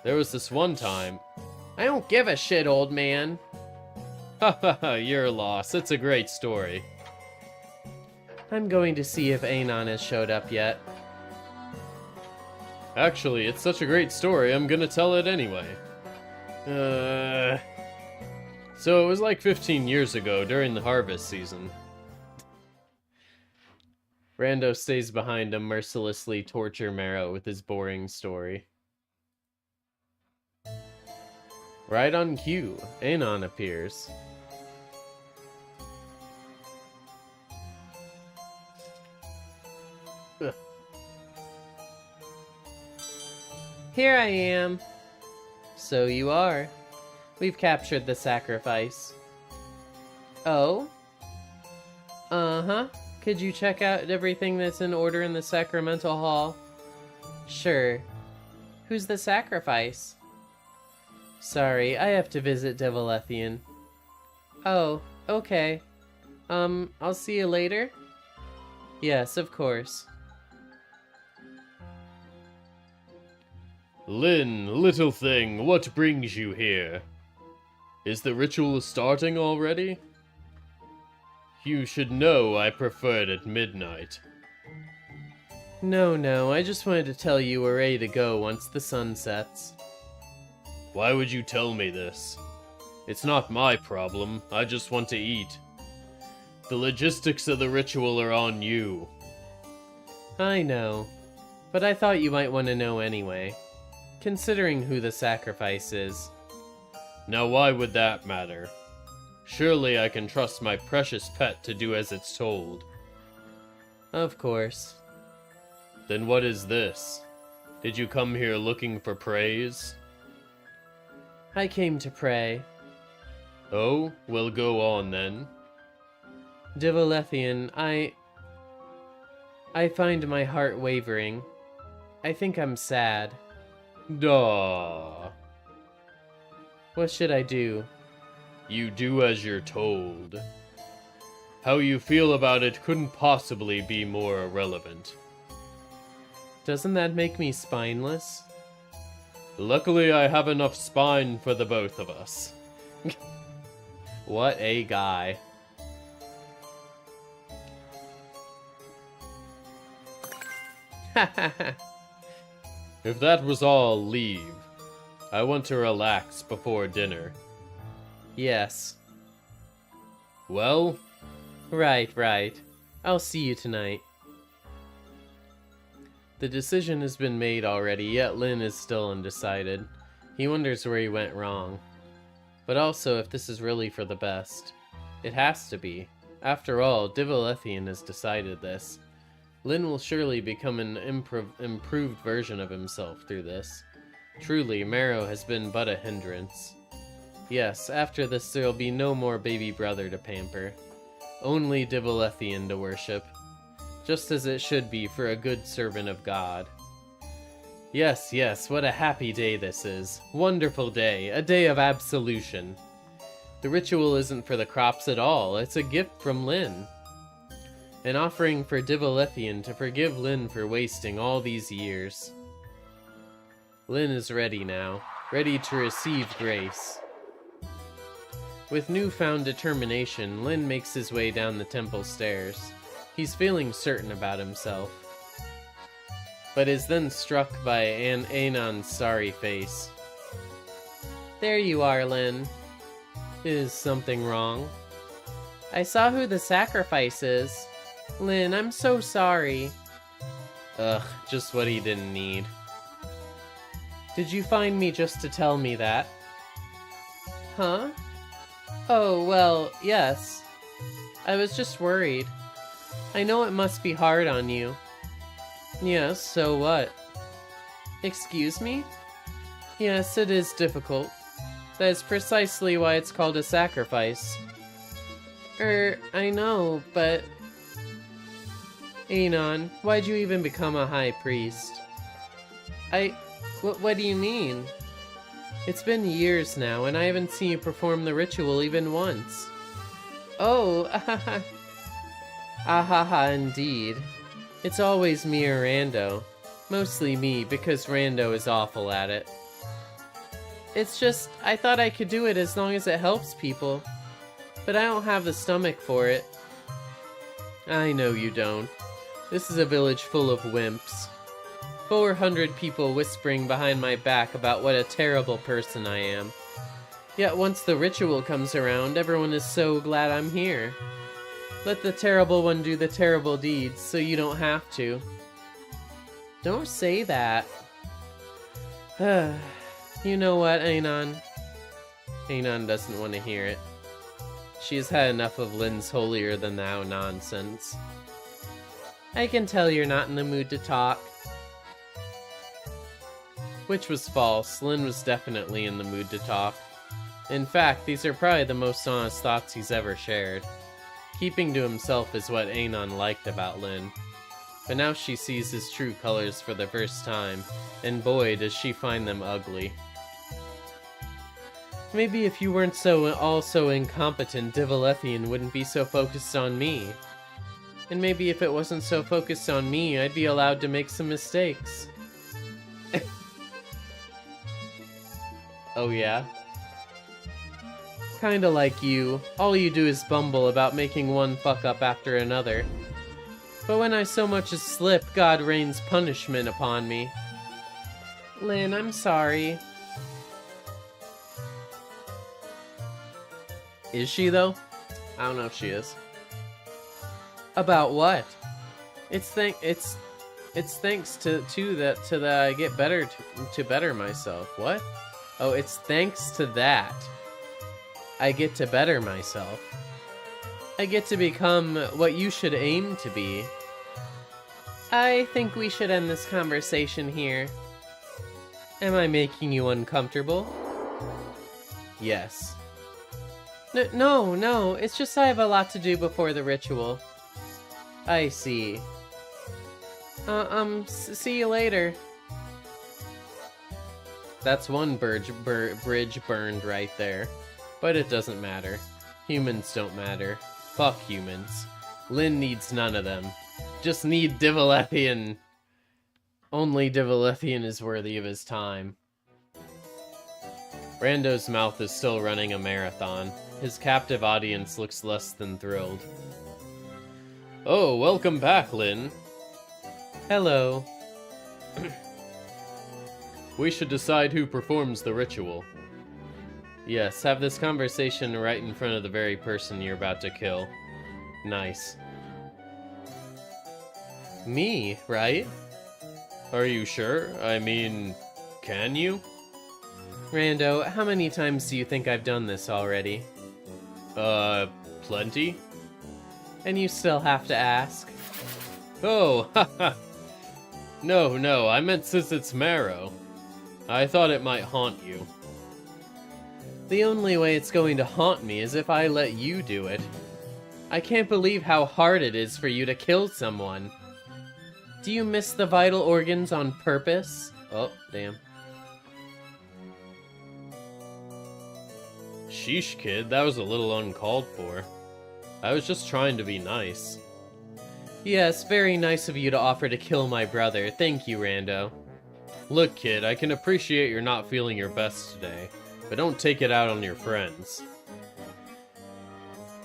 There was this one time... I don't give a shit, old man. Haha, your loss. It's a great story. I'm going to see if Anon has showed up yet. Actually, it's such a great story, I'm gonna tell it anyway. So it was like 15 years ago, during the harvest season. Rando stays behind to mercilessly torture Marrow with his boring story. Right on cue, Anon appears. Ugh. Here I am. So you are. We've captured the sacrifice. Oh? Uh-huh. Could you check out everything that's in order in the sacramental hall? Sure. Who's the sacrifice? Sorry, I have to visit Divilethion. Oh, okay. I'll see you later? Yes, of course. Lynn, little thing, what brings you here? Is the ritual starting already? You should know I prefer it at midnight. No, I just wanted to tell you we're ready to go once the sun sets. Why would you tell me this? It's not my problem, I just want to eat. The logistics of the ritual are on you. I know, but I thought you might want to know anyway, considering who the sacrifice is. Now why would that matter? Surely I can trust my precious pet to do as it's told. Of course. Then what is this? Did you come here looking for praise? I came to pray. Oh, well go on then. Divilethion, I find my heart wavering. I think I'm sad. Daw. What should I do? You do as you're told. How you feel about it couldn't possibly be more irrelevant. Doesn't that make me spineless? Luckily, I have enough spine for the both of us. What a guy. If that was all, leave. I want to relax before dinner. Yes. Well? Right. I'll see you tonight. The decision has been made already, yet Lin is still undecided. He wonders where he went wrong. But also if this is really for the best. It has to be. After all, Divilethion has decided this. Lin will surely become an improved version of himself through this. Truly, Marrow has been but a hindrance. Yes, after this there will be no more baby brother to pamper. Only Divilethion to worship. Just as it should be for a good servant of God. Yes, what a happy day this is. Wonderful day, a day of absolution. The ritual isn't for the crops at all, it's a gift from Lin. An offering for Divilethion to forgive Lin for wasting all these years. Lin is ready now, ready to receive grace. With newfound determination, Lin makes his way down the temple stairs. He's feeling certain about himself, but is then struck by Anon's sorry face. There you are, Lin. Is something wrong? I saw who the sacrifice is. Lin, I'm so sorry. Ugh, just what he didn't need. Did you find me just to tell me that? Huh? Oh, well, yes. I was just worried. I know it must be hard on you. Yes, so what? Excuse me? Yes, it is difficult. That is precisely why it's called a sacrifice. I know, but... Anon, why'd you even become a high priest? What do you mean? It's been years now, and I haven't seen you perform the ritual even once. Oh, ahaha, indeed. It's always me or Rando. Mostly me, because Rando is awful at it. It's just, I thought I could do it as long as it helps people. but I don't have the stomach for it. I know you don't. This is a village full of wimps. 400 people whispering behind my back about what a terrible person I am. Yet once the ritual comes around, everyone is so glad I'm here. Let the terrible one do the terrible deeds, so you don't have to. Don't say that. You know what, Anon? Anon doesn't want to hear it. She's had enough of Lynn's holier-than-thou nonsense. I can tell you're not in the mood to talk. Which was false. Lynn was definitely in the mood to talk. In fact, these are probably the most honest thoughts he's ever shared. Keeping to himself is what Anon liked about Lynn. But now she sees his true colors for the first time, and boy, does she find them ugly. Maybe if you weren't so incompetent, Divilethion wouldn't be so focused on me. And maybe if it wasn't so focused on me, I'd be allowed to make some mistakes. Oh yeah? Kinda like you, all you do is bumble about making one fuck up after another. But when I so much as slip, God rains punishment upon me. Lynn, I'm sorry. Is she, though? I don't know if she is. About what? It's thanks to that I get better to better myself. What? Oh, it's thanks to that I get to better myself. I get to become what you should aim to be. I think we should end this conversation here. Am I making you uncomfortable? Yes. No, it's just I have a lot to do before the ritual. I see. See you later. That's one bridge burned right there. But it doesn't matter. Humans don't matter. Fuck humans. Lynn needs none of them. Just need Divilethion. Only Divilethion is worthy of his time. Rando's mouth is still running a marathon. His captive audience looks less than thrilled. Oh, welcome back, Lynn. Hello. We should decide who performs the ritual. Yes, have this conversation right in front of the very person you're about to kill. Nice. Me, right? Are you sure? I mean, can you? Rando, how many times do you think I've done this already? Plenty? And you still have to ask? Oh, haha. No, I meant since it's marrow. I thought it might haunt you. The only way it's going to haunt me is if I let you do it. I can't believe how hard it is for you to kill someone. Do you miss the vital organs on purpose? Oh, damn. Sheesh, kid, that was a little uncalled for. I was just trying to be nice. Yes, very nice of you to offer to kill my brother. Thank you, Rando. Look, kid, I can appreciate you're not feeling your best today, but don't take it out on your friends.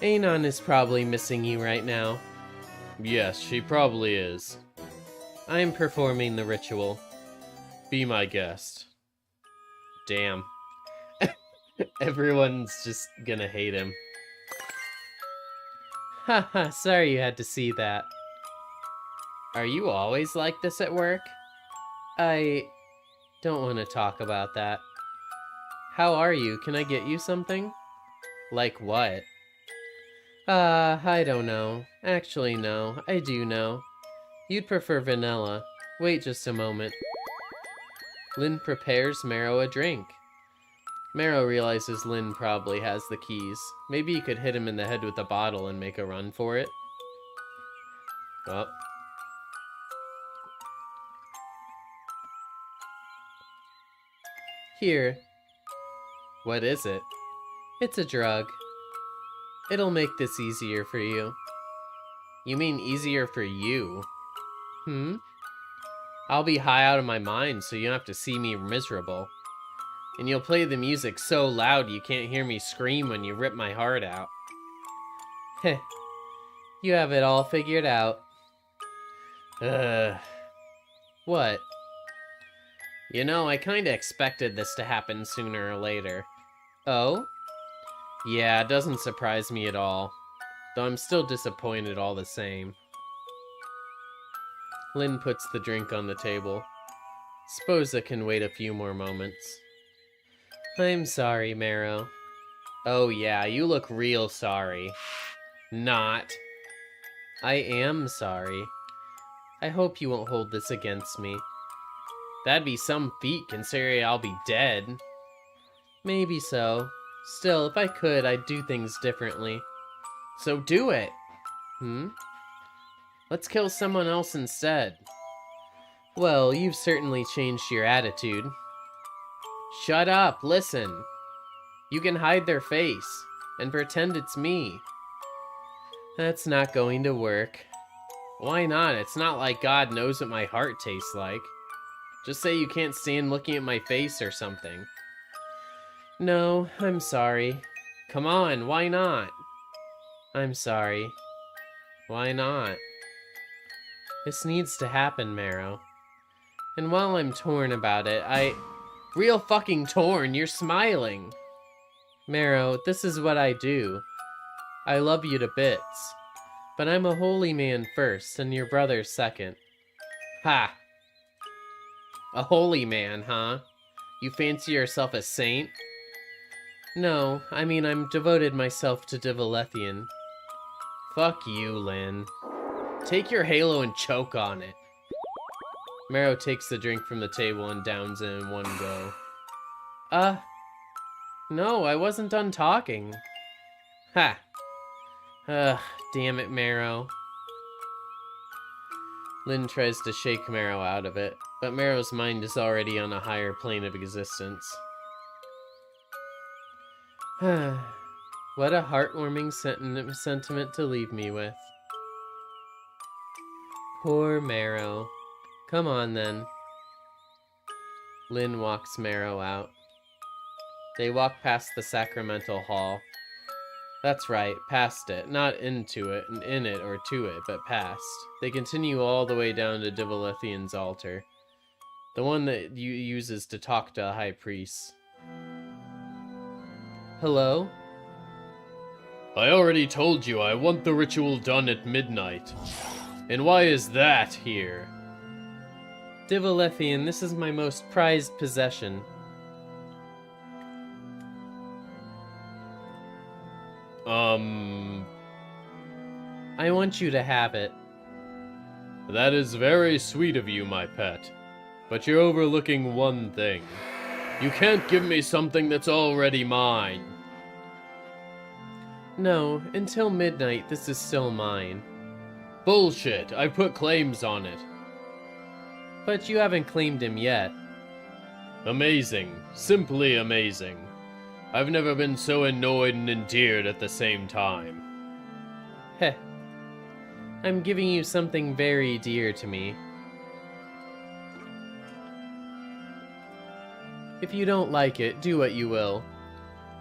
Anon is probably missing you right now. Yes, she probably is. I'm performing the ritual. Be my guest. Damn. Everyone's just gonna hate him. Haha, sorry you had to see that. Are you always like this at work? I don't want to talk about that. How are you? Can I get you something? Like what? I don't know. Actually, no. I do know. You'd prefer vanilla. Wait just a moment. Lynn prepares Marrow a drink. Marrow realizes Lynn probably has the keys. Maybe he could hit him in the head with a bottle and make a run for it. Oh. Here. What is it? It's a drug. It'll make this easier for you. You mean easier for you? I'll be high out of my mind so you don't have to see me miserable. And you'll play the music so loud you can't hear me scream when you rip my heart out. Heh. You have it all figured out. What? You know, I kinda expected this to happen sooner or later. Oh? Yeah, it doesn't surprise me at all. Though I'm still disappointed all the same. Lynn puts the drink on the table. Suppose it can wait a few more moments. I'm sorry, Marrow. Oh yeah, you look real sorry. Not. I am sorry. I hope you won't hold this against me. That'd be some feat considering I'll be dead. Maybe so. Still, if I could, I'd do things differently. So do it! Let's kill someone else instead. Well, you've certainly changed your attitude. Shut up, listen. You can hide their face and pretend it's me. That's not going to work. Why not? It's not like God knows what my heart tastes like. Just say you can't stand looking at my face or something. No, I'm sorry. Come on, why not? I'm sorry. Why not? This needs to happen, Marrow. And while I'm torn about it, Real fucking torn, you're smiling! Marrow, this is what I do. I love you to bits. But I'm a holy man first, and your brother second. Ha! A holy man, huh? You fancy yourself a saint? No, I mean I'm devoted myself to Divilethion. Fuck you, Lynn. Take your halo and choke on it. Marrow takes the drink from the table and downs it in one go. No, I wasn't done talking. Ha! Damn it, Marrow. Lynn tries to shake Marrow out of it, but Marrow's mind is already on a higher plane of existence. What a heartwarming sentiment to leave me with. Poor Marrow. Come on, then. Lynn walks Marrow out. They walk past the sacramental hall. That's right, past it. Not into it, in it, or to it, but past. They continue all the way down to Divilethion's altar. The one that uses to talk to a high priest. Hello? I already told you I want the ritual done at midnight. And why is that here? Divilethion, this is my most prized possession. I want you to have it. That is very sweet of you, my pet. But you're overlooking one thing. You can't give me something that's already mine. No, until midnight, this is still mine. Bullshit, I put claims on it. But you haven't claimed him yet. Amazing. Simply amazing. I've never been so annoyed and endeared at the same time. Heh. I'm giving you something very dear to me. If you don't like it, do what you will.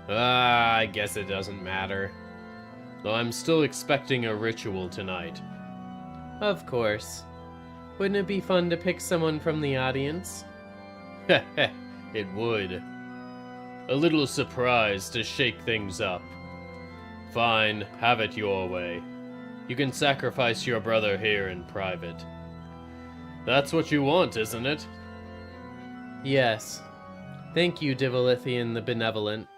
I guess it doesn't matter. Though I'm still expecting a ritual tonight. Of course. Wouldn't it be fun to pick someone from the audience? Heh, it would. A little surprise to shake things up. Fine, have it your way. You can sacrifice your brother here in private. That's what you want, isn't it? Yes. Thank you, Divilethion the Benevolent.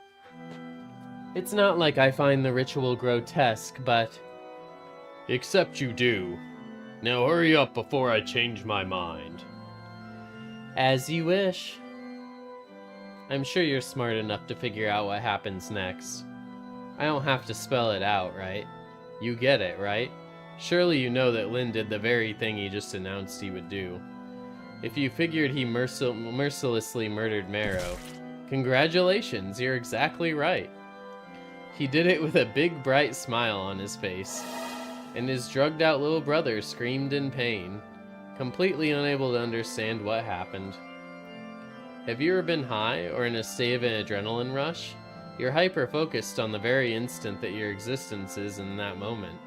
It's not like I find the ritual grotesque, but... Except you do. Now hurry up before I change my mind. As you wish. I'm sure you're smart enough to figure out what happens next. I don't have to spell it out, right? You get it, right? Surely you know that Lynn did the very thing he just announced he would do. If you figured he mercilessly murdered Marrow, congratulations, you're exactly right. He did it with a big bright smile on his face, and his drugged out little brother screamed in pain, completely unable to understand what happened. Have you ever been high or in a state of an adrenaline rush? You're hyper-focused on the very instant that your existence is in that moment.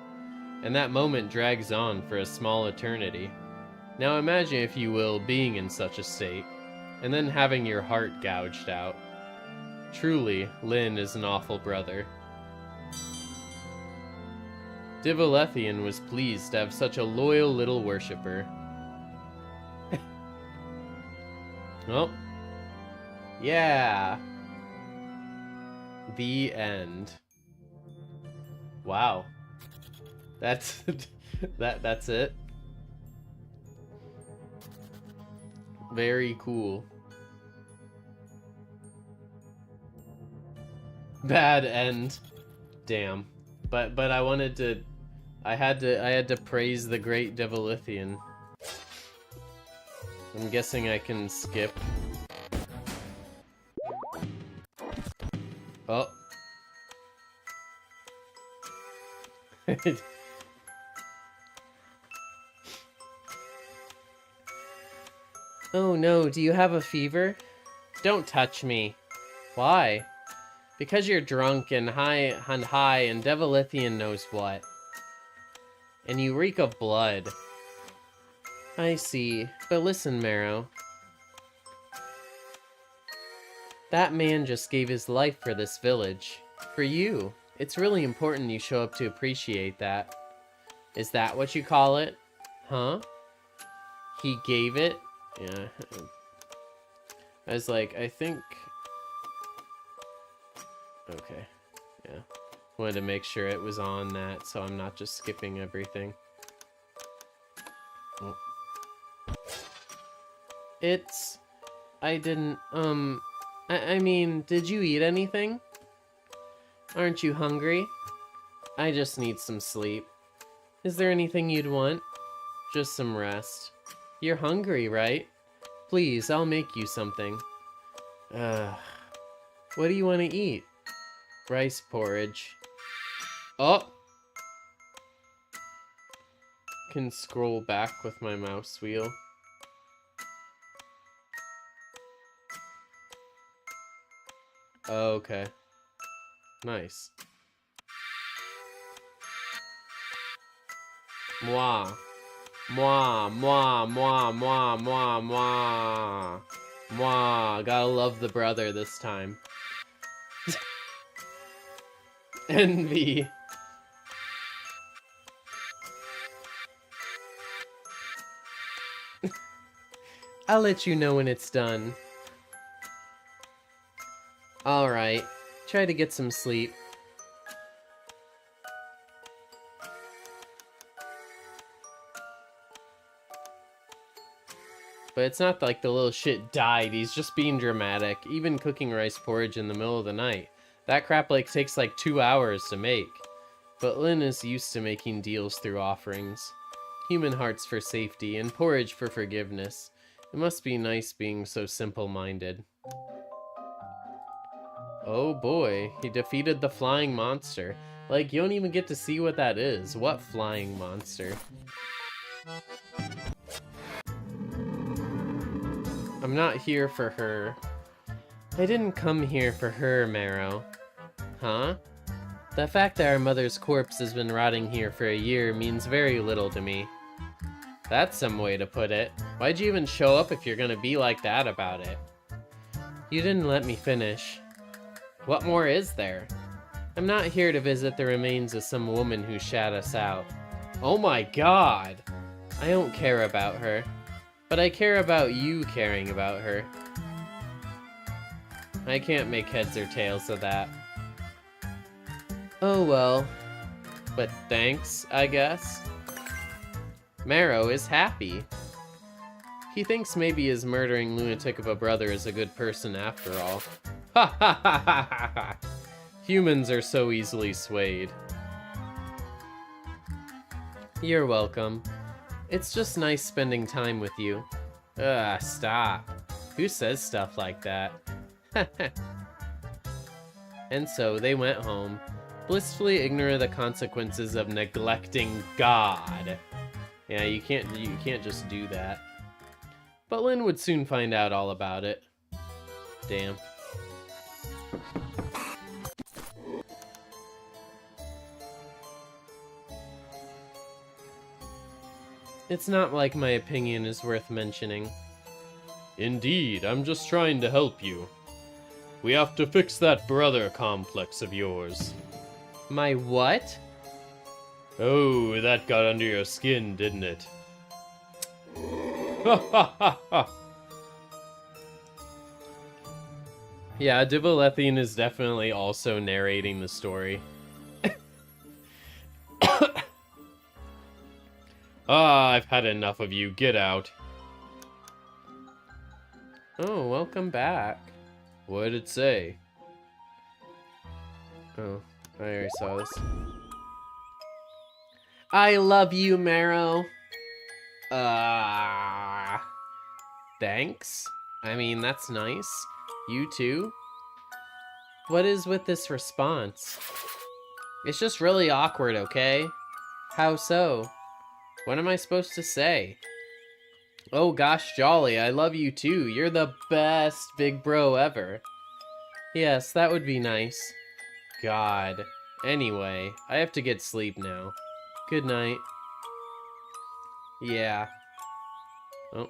And that moment drags on for a small eternity. Now imagine, if you will, being in such a state, and then having your heart gouged out. Truly, Lyn is an awful brother. Divilethion was pleased to have such a loyal little worshipper. Oh. Yeah. The end. Wow. That's that's it. Very cool. Bad end. Damn. But I wanted to I had to praise the great Divilethion. I'm guessing I can skip. Oh. Oh no, do you have a fever? Don't touch me. Why? Because you're drunk and high and Divilethion knows what. And you reek of blood. I see. But listen, Marrow. That man just gave his life for this village. For you. It's really important you show up to appreciate that. Is that what you call it? Huh? He gave it? Yeah. I was like, I think... Okay. Yeah. Wanted to make sure it was on that, so I'm not just skipping everything. Oh. It's... I didn't, I mean, did you eat anything? Aren't you hungry? I just need some sleep. Is there anything you'd want? Just some rest. You're hungry, right? Please, I'll make you something. What do you want to eat? Rice porridge. Oh! Can scroll back with my mouse wheel. Okay. Nice. Moi. Moi, moi, moi, moi, moi, moi. Moi. Gotta love the brother this time. Envy. I'll let you know when it's done. Alright. Try to get some sleep. But it's not like the little shit died, he's just being dramatic. Even cooking rice porridge in the middle of the night. That crap takes like 2 hours to make. But Lyn is used to making deals through offerings. Human hearts for safety, and porridge for forgiveness. It must be nice being so simple-minded. Oh boy, he defeated the flying monster. Like, you don't even get to see what that is. What flying monster? I'm not here for her. I didn't come here for her, Marrow. Huh? The fact that our mother's corpse has been rotting here for a year means very little to me. That's some way to put it. Why'd you even show up if you're gonna be like that about it? You didn't let me finish. What more is there? I'm not here to visit the remains of some woman who shat us out. Oh my god! I don't care about her. But I care about you caring about her. I can't make heads or tails of that. Oh well. But thanks, I guess. Marrow is happy. He thinks maybe his murdering lunatic of a brother is a good person after all. Ha ha ha ha ha ha! Humans are so easily swayed. You're welcome. It's just nice spending time with you. Ugh, stop. Who says stuff like that? And so they went home, blissfully ignorant of the consequences of neglecting God. Yeah, you can't just do that. But Lyn would soon find out all about it. Damn. It's not like my opinion is worth mentioning. Indeed, I'm just trying to help you. We have to fix that brother complex of yours. My what? Oh, that got under your skin, didn't it? Ha ha ha ha! Yeah, Divilethion is definitely also narrating the story. Ah, I've had enough of you. Get out. Oh, welcome back. What did it say? Oh, I already saw this. I love you, Marrow. Thanks. I mean, that's nice. You too? What is with this response? It's just really awkward, okay? How so? What am I supposed to say? Oh gosh, Jolly, I love you too. You're the best big bro ever. Yes, that would be nice. God. Anyway, I have to get sleep now. Good night. Yeah. Oh.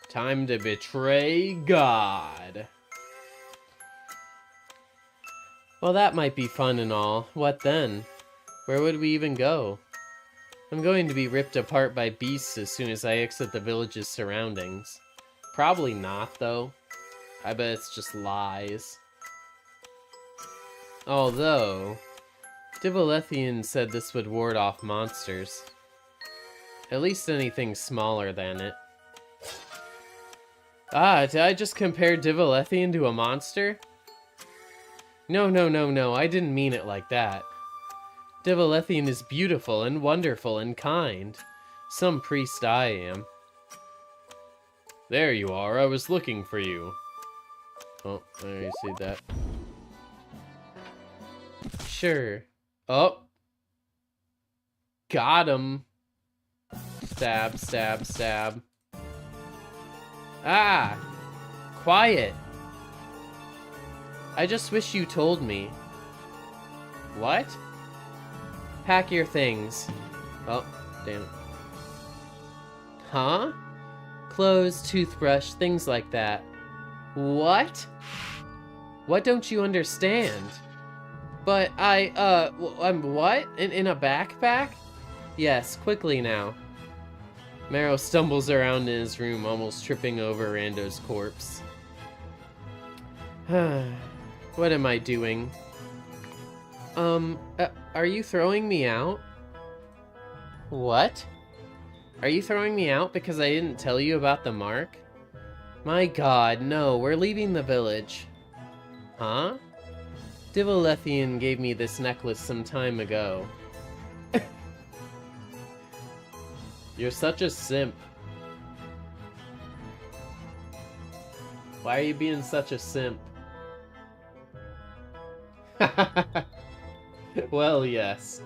Time to betray God. Well, that might be fun and all. What then? Where would we even go? I'm going to be ripped apart by beasts as soon as I exit the village's surroundings. Probably not, though. I bet it's just lies. Although, Divilethion said this would ward off monsters. At least anything smaller than it. Ah, did I just compare Divilethion to a monster? No, I didn't mean it like that. Divilethion is beautiful and wonderful and kind. Some priest I am. There you are, I was looking for you. Oh, I already see that. Sure. Oh! Got him! Stab, stab, stab. Ah! Quiet! I just wish you told me. What? Pack your things. Oh, damn it. Huh? Clothes, toothbrush, things like that. What? What don't you understand? But I'm what? In a backpack? Yes, quickly now. Marrow stumbles around in his room, almost tripping over Rando's corpse. What am I doing? Are you throwing me out? What? Are you throwing me out because I didn't tell you about the mark? My god, no, we're leaving the village. Huh? Divilethion gave me this necklace some time ago. You're such a simp. Why are you being such a simp? Well, yes.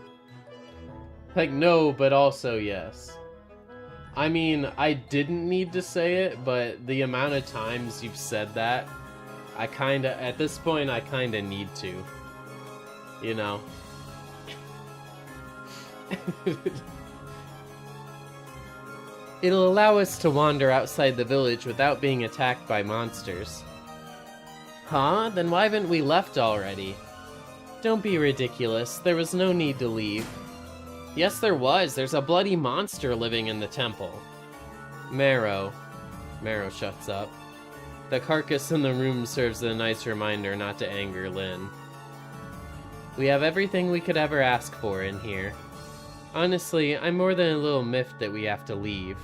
Like, no, but also yes. I mean, I didn't need to say it, but the amount of times you've said that, I kinda, at this point, I kinda need to. You know? It'll allow us to wander outside the village without being attacked by monsters. Huh? Then why haven't we left already? Don't be ridiculous. There was no need to leave. Yes, there was. There's a bloody monster living in the temple. Marrow. Marrow shuts up. The carcass in the room serves as a nice reminder not to anger Lynn. We have everything we could ever ask for in here. Honestly, I'm more than a little miffed that we have to leave.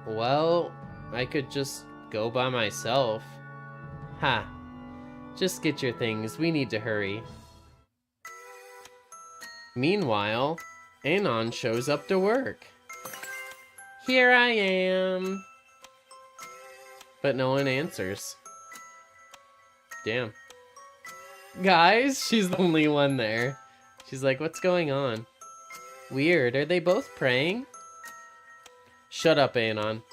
Well, I could just go by myself. Ha. Just get your things, we need to hurry. Meanwhile, Anon shows up to work. Here I am. But no one answers. Damn. Guys, she's the only one there. She's like, what's going on? Weird, are they both praying? Shut up, Anon.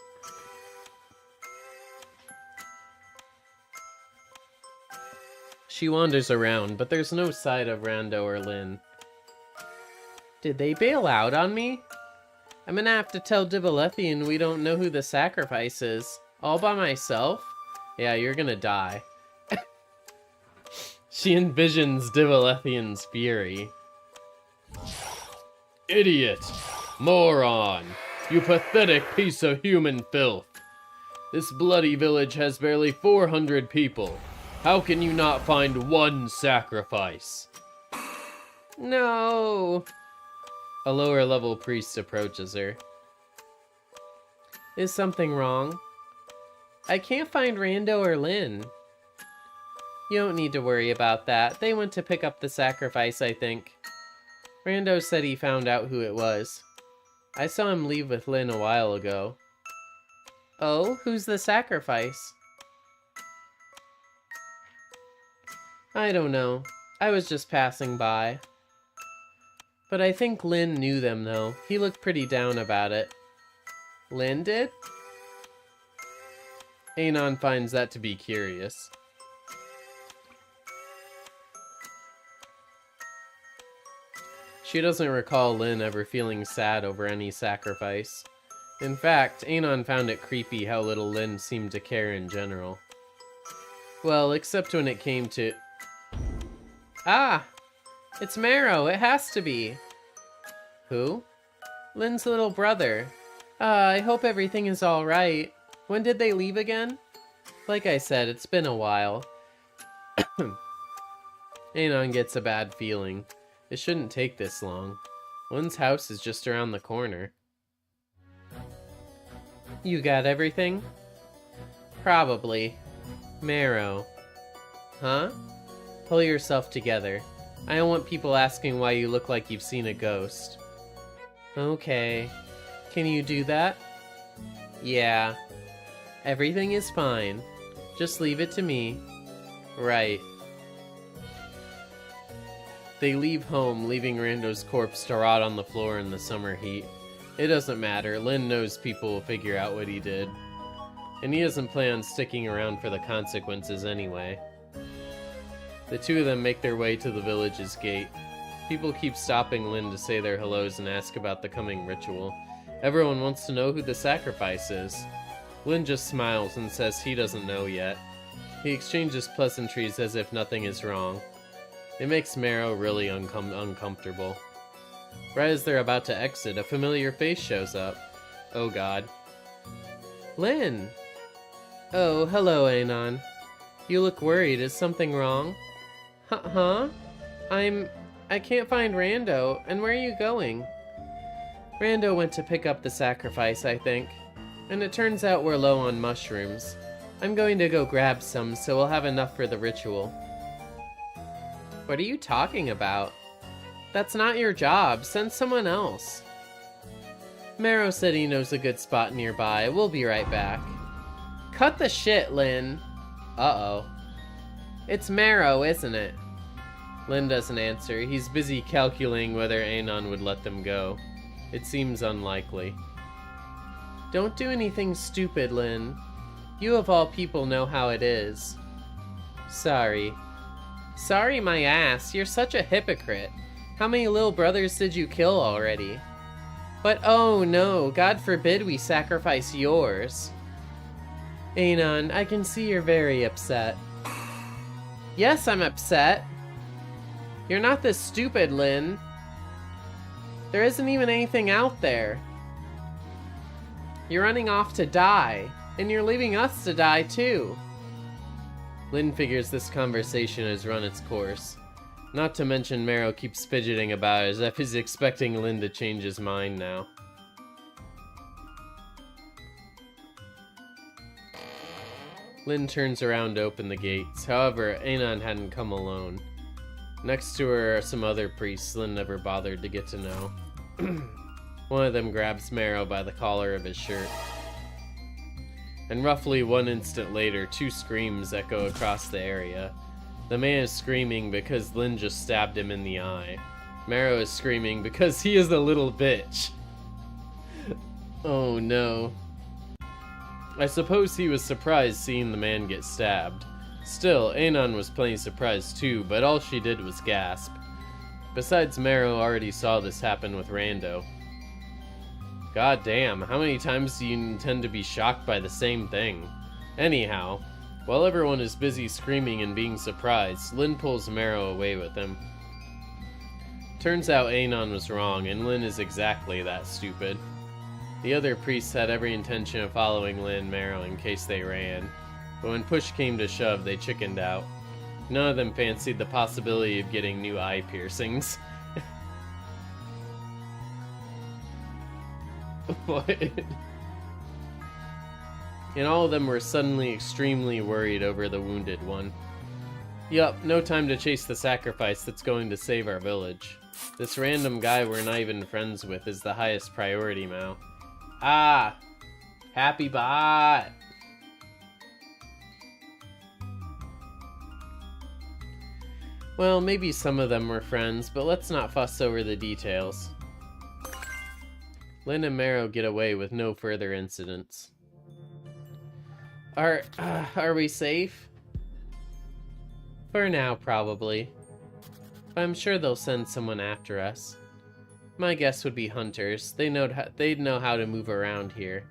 She wanders around, but there's no sight of Rando or Lynn. Did they bail out on me? I'm gonna have to tell Divilethion we don't know who the sacrifice is. All by myself? Yeah, you're gonna die. She envisions Divilethion's fury. Idiot! Moron! You pathetic piece of human filth! This bloody village has barely 400 people. How can you not find one sacrifice? No! A lower level priest approaches her. Is something wrong? I can't find Rando or Lynn. You don't need to worry about that. They went to pick up the sacrifice, I think. Rando said he found out who it was. I saw him leave with Lynn a while ago. Oh, who's the sacrifice? I don't know. I was just passing by. But I think Lynn knew them, though. He looked pretty down about it. Lynn did? Anon finds that to be curious. She doesn't recall Lynn ever feeling sad over any sacrifice. In fact, Anon found it creepy how little Lynn seemed to care in general. Well, except when it came to... Ah! It's Marrow, it has to be! Who? Lynn's little brother. I hope everything is alright. When did they leave again? Like I said, it's been a while. Anon gets a bad feeling. It shouldn't take this long. Lynn's house is just around the corner. You got everything? Probably. Marrow. Huh? Pull yourself together. I don't want people asking why you look like you've seen a ghost. Okay. Can you do that? Yeah. Everything is fine. Just leave it to me. Right. They leave home, leaving Rando's corpse to rot on the floor in the summer heat. It doesn't matter, Lynn knows people will figure out what he did. And he doesn't plan on sticking around for the consequences anyway. The two of them make their way to the village's gate. People keep stopping Lynn to say their hellos and ask about the coming ritual. Everyone wants to know who the sacrifice is. Lynn just smiles and says he doesn't know yet. He exchanges pleasantries as if nothing is wrong. It makes Marrow really uncomfortable. Right as they're about to exit, a familiar face shows up. Oh god. Lynn! Oh, hello, Anon. You look worried. Is something wrong? Huh? I can't find Rando. And where are you going? Rando went to pick up the sacrifice, I think. And it turns out we're low on mushrooms. I'm going to go grab some, so we'll have enough for the ritual. What are you talking about? That's not your job. Send someone else. Marrow said he knows a good spot nearby. We'll be right back. Cut the shit, Lynn. Uh-oh. It's Marrow, isn't it? Lynn doesn't answer. He's busy calculating whether Anon would let them go. It seems unlikely. Don't do anything stupid, Lynn. You of all people know how it is. Sorry. Sorry my ass. You're such a hypocrite. How many little brothers did you kill already? But oh no, God forbid we sacrifice yours. Anon, I can see you're very upset. Yes, I'm upset. You're not this stupid, Lynn. There isn't even anything out there. You're running off to die, and you're leaving us to die too. Lynn figures this conversation has run its course. Not to mention Marrow keeps fidgeting about it as if he's expecting Lynn to change his mind now. Lynn turns around to open the gates. However, Anon hadn't come alone. Next to her are some other priests Lynn never bothered to get to know. One of them grabs Marrow by the collar of his shirt. And roughly 1 instant later, 2 screams echo across the area. The man is screaming because Lynn just stabbed him in the eye. Marrow is screaming because he is the little bitch. Oh no. I suppose he was surprised seeing the man get stabbed. Still, Anon was plain surprised too, but all she did was gasp. Besides, Marrow already saw this happen with Rando. God damn, how many times do you intend to be shocked by the same thing? Anyhow, while everyone is busy screaming and being surprised, Lin pulls Marrow away with him. Turns out Anon was wrong, and Lin is exactly that stupid. The other priests had every intention of following Lin and Marrow in case they ran, but when push came to shove, they chickened out. None of them fancied the possibility of getting new eye piercings. What? And all of them were suddenly extremely worried over the wounded one. Yup, no time to chase the sacrifice that's going to save our village. This random guy we're not even friends with is the highest priority now. Ah! Happy bot! Well, maybe some of them were friends, but let's not fuss over the details. Lin and Marrow get away with no further incidents. Are we safe? For now, probably. But I'm sure they'll send someone after us. My guess would be hunters. They'd know how to move around here.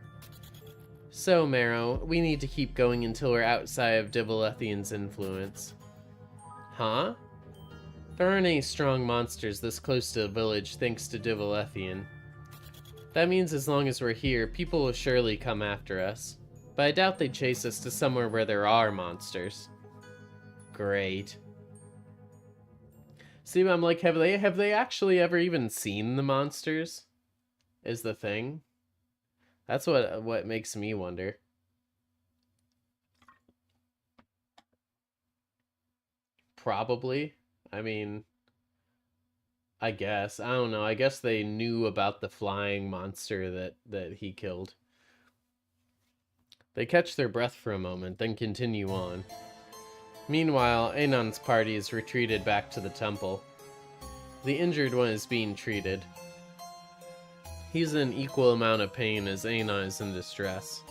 So, Marrow, we need to keep going until we're outside of Divilethion's influence. Huh? There aren't any strong monsters this close to the village thanks to Divilethion. That means as long as we're here, people will surely come after us. But I doubt they'd chase us to somewhere where there are monsters. Great. See, I'm like, have they actually ever even seen the monsters? Is the thing. That's what makes me wonder. Probably. I mean, I guess. I don't know. I guess they knew about the flying monster that he killed. They catch their breath for a moment, then continue on. Meanwhile, Anon's party is retreated back to the temple. The injured one is being treated. He's in equal amount of pain as Anon is in distress.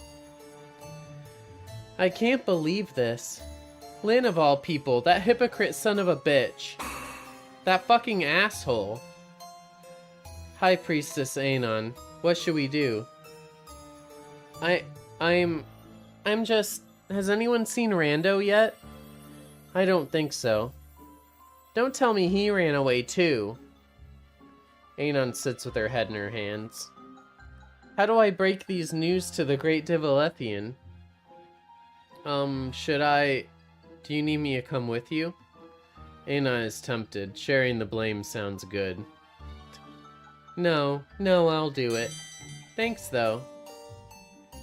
I can't believe this. Lin of all people, that hypocrite son of a bitch. That fucking asshole. High Priestess Anon, what should we do? I'm just... Has anyone seen Rando yet? I don't think so. Don't tell me he ran away too. Anon sits with her head in her hands. How do I break these news to the great Divilethion? Should I... Do you need me to come with you? Anon is tempted. Sharing the blame sounds good. No, I'll do it. Thanks, though.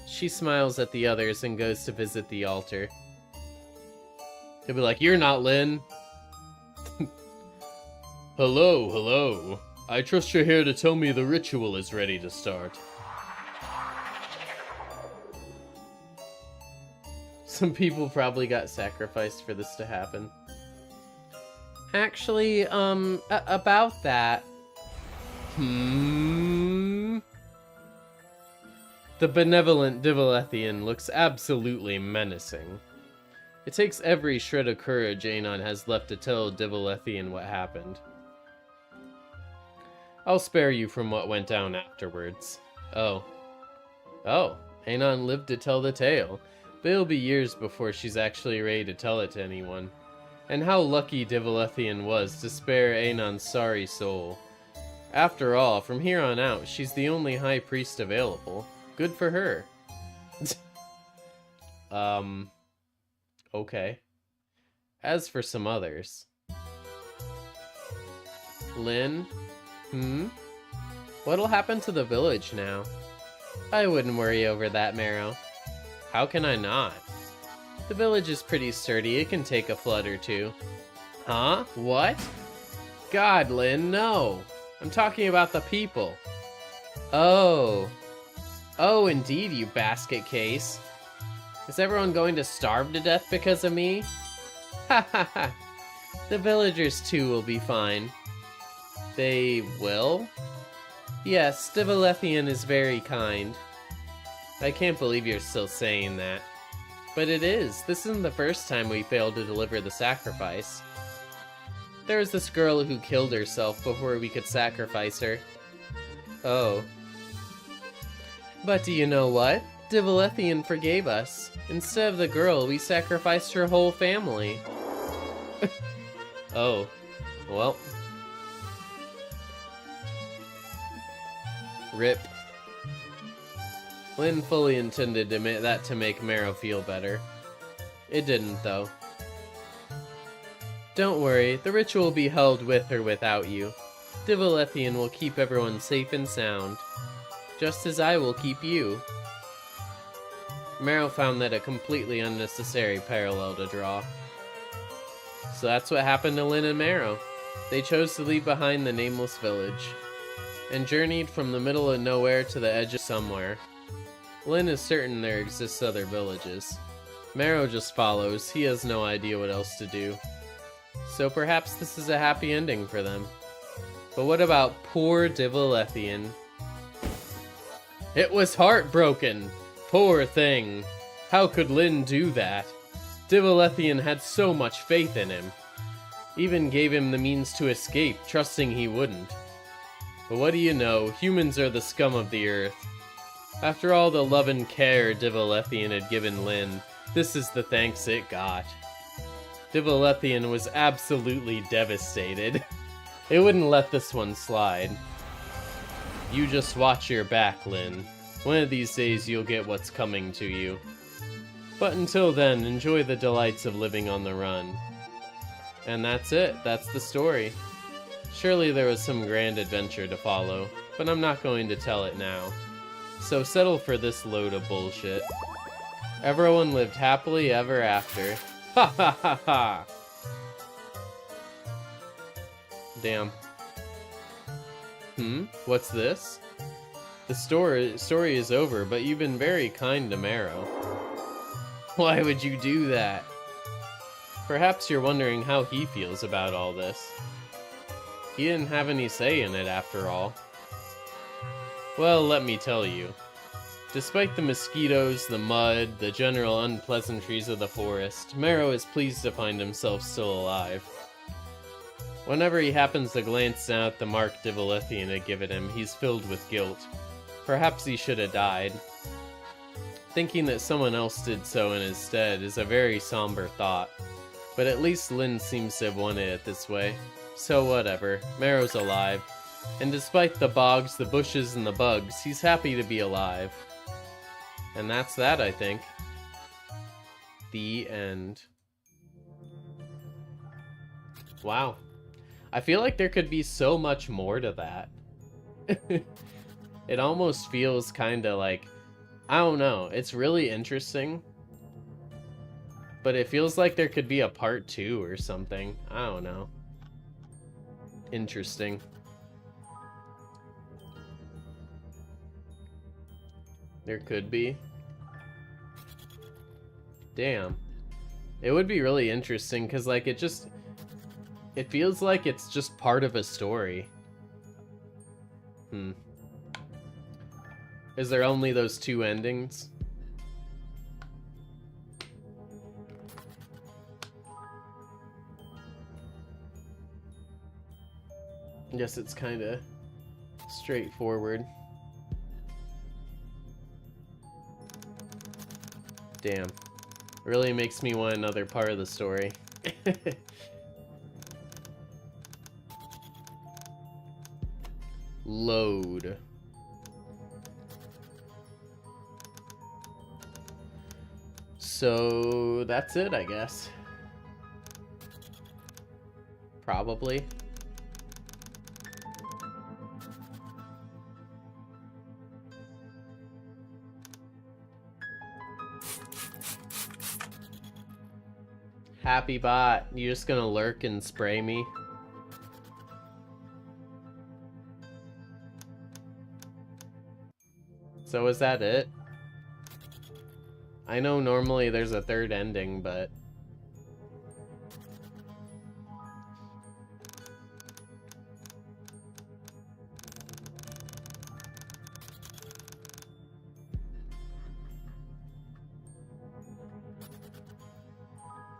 She smiles at the others and goes to visit the altar. He'll be like, you're not Lin. Hello. I trust you're here to tell me the ritual is ready to start. Some people probably got sacrificed for this to happen. Actually, about that. The benevolent Divilethion looks absolutely menacing. It takes every shred of courage Anon has left to tell Divilethion what happened. I'll spare you from what went down afterwards. Oh, Anon lived to tell the tale, but it'll be years before she's actually ready to tell it to anyone. And how lucky Divilethion was to spare Anon's sorry soul. After all, from here on out, she's the only high priest available. Good for her. Okay. As for some others. Lin? What'll happen to the village now? I wouldn't worry over that, Marrow. How can I not? The village is pretty sturdy, it can take a flood or two. Huh? What? God, Lin, no! I'm talking about the people. Oh, indeed, you basket case. Is everyone going to starve to death because of me? Ha ha ha. The villagers too will be fine. They will? Yes, Divilethion is very kind. I can't believe you're still saying that. But it is. This isn't the first time we failed to deliver the sacrifice. There was this girl who killed herself before we could sacrifice her. Oh. But do you know what? Divilethion forgave us. Instead of the girl, we sacrificed her whole family. Oh. Well. Rip. Lynn fully intended that to make Marrow feel better. It didn't, though. Don't worry, the ritual will be held with or without you. Divilethion will keep everyone safe and sound, just as I will keep you. Marrow found that a completely unnecessary parallel to draw. So that's what happened to Lynn and Marrow. They chose to leave behind the nameless village, and journeyed from the middle of nowhere to the edge of somewhere. Lynn is certain there exists other villages. Marrow just follows, he has no idea what else to do. So perhaps this is a happy ending for them. But what about poor Divilethion? It was heartbroken! Poor thing! How could Lynn do that? Divilethion had so much faith in him. Even gave him the means to escape, trusting he wouldn't. But what do you know, humans are the scum of the earth. After all the love and care Divilethion had given Lynn, this is the thanks it got. Divilethion was absolutely devastated. It wouldn't let this one slide. You just watch your back, Lynn. One of these days you'll get what's coming to you. But until then, enjoy the delights of living on the run. And that's it. That's the story. Surely there was some grand adventure to follow, but I'm not going to tell it now. So settle for this load of bullshit. Everyone lived happily ever after. Ha ha ha ha! Damn. What's this? The story is over, but you've been very kind to Marrow. Why would you do that? Perhaps you're wondering how he feels about all this. He didn't have any say in it after all. Well, let me tell you. Despite the mosquitoes, the mud, the general unpleasantries of the forest, Marrow is pleased to find himself still alive. Whenever he happens to glance down at the mark Divilethion had given him, he's filled with guilt. Perhaps he should have died. Thinking that someone else did so in his stead is a very somber thought, but at least Lynn seems to have wanted it this way. So whatever, Marrow's alive, and despite the bogs, the bushes, and the bugs, he's happy to be alive. And that's that, I think. The end. Wow. I feel like there could be so much more to that. It almost feels kind of like, I don't know, it's really interesting. But it feels like there could be a part 2 or something. I don't know. Interesting. There could be. Damn. It would be really interesting because, like, it feels like it's just part of a story. Is there only those 2 endings? I guess it's kind of straightforward. Damn. Really makes me want another part of the story. Load. So that's it, I guess. Probably. Happy bot, you just gonna lurk and spray me? So is that it? I know normally there's a 3rd ending, but...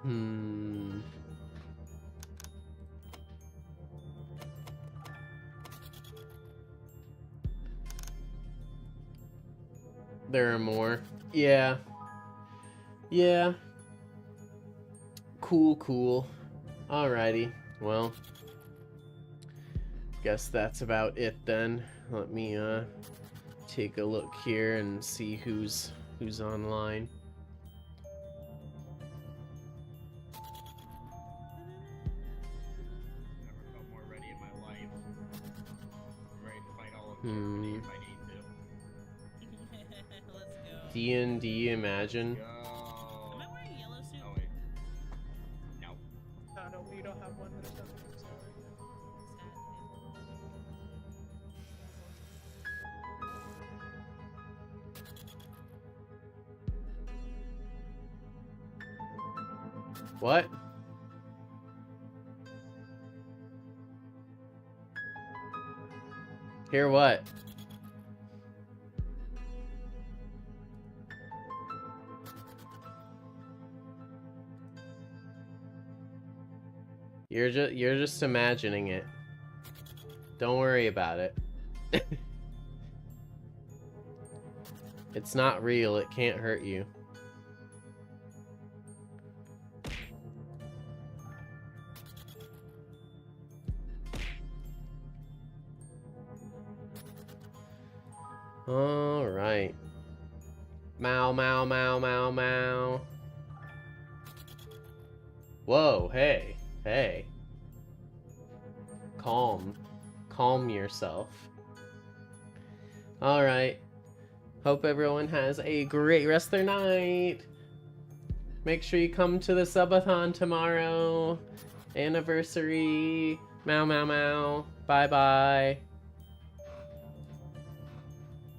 Hmm. There are more. Yeah. Yeah. Cool, cool. Alrighty. Well, guess that's about it then. Let me take a look here and see who's online. Never felt more ready in my life. I'm ready to fight all of Germany if I need to. Let's go. D&D, imagine. Go. Am I wearing a yellow suit? Oh wait. No. No, we don't have one that is something. What? Hear what? You're just imagining it. Don't worry about it. It's not real. It can't hurt you. All right. Meow, meow, meow, meow, meow. Whoa, hey, hey. Calm. Calm yourself. All right. Hope everyone has a great rest of their night. Make sure you come to the subathon tomorrow. Anniversary. Meow, meow, meow. Bye-bye.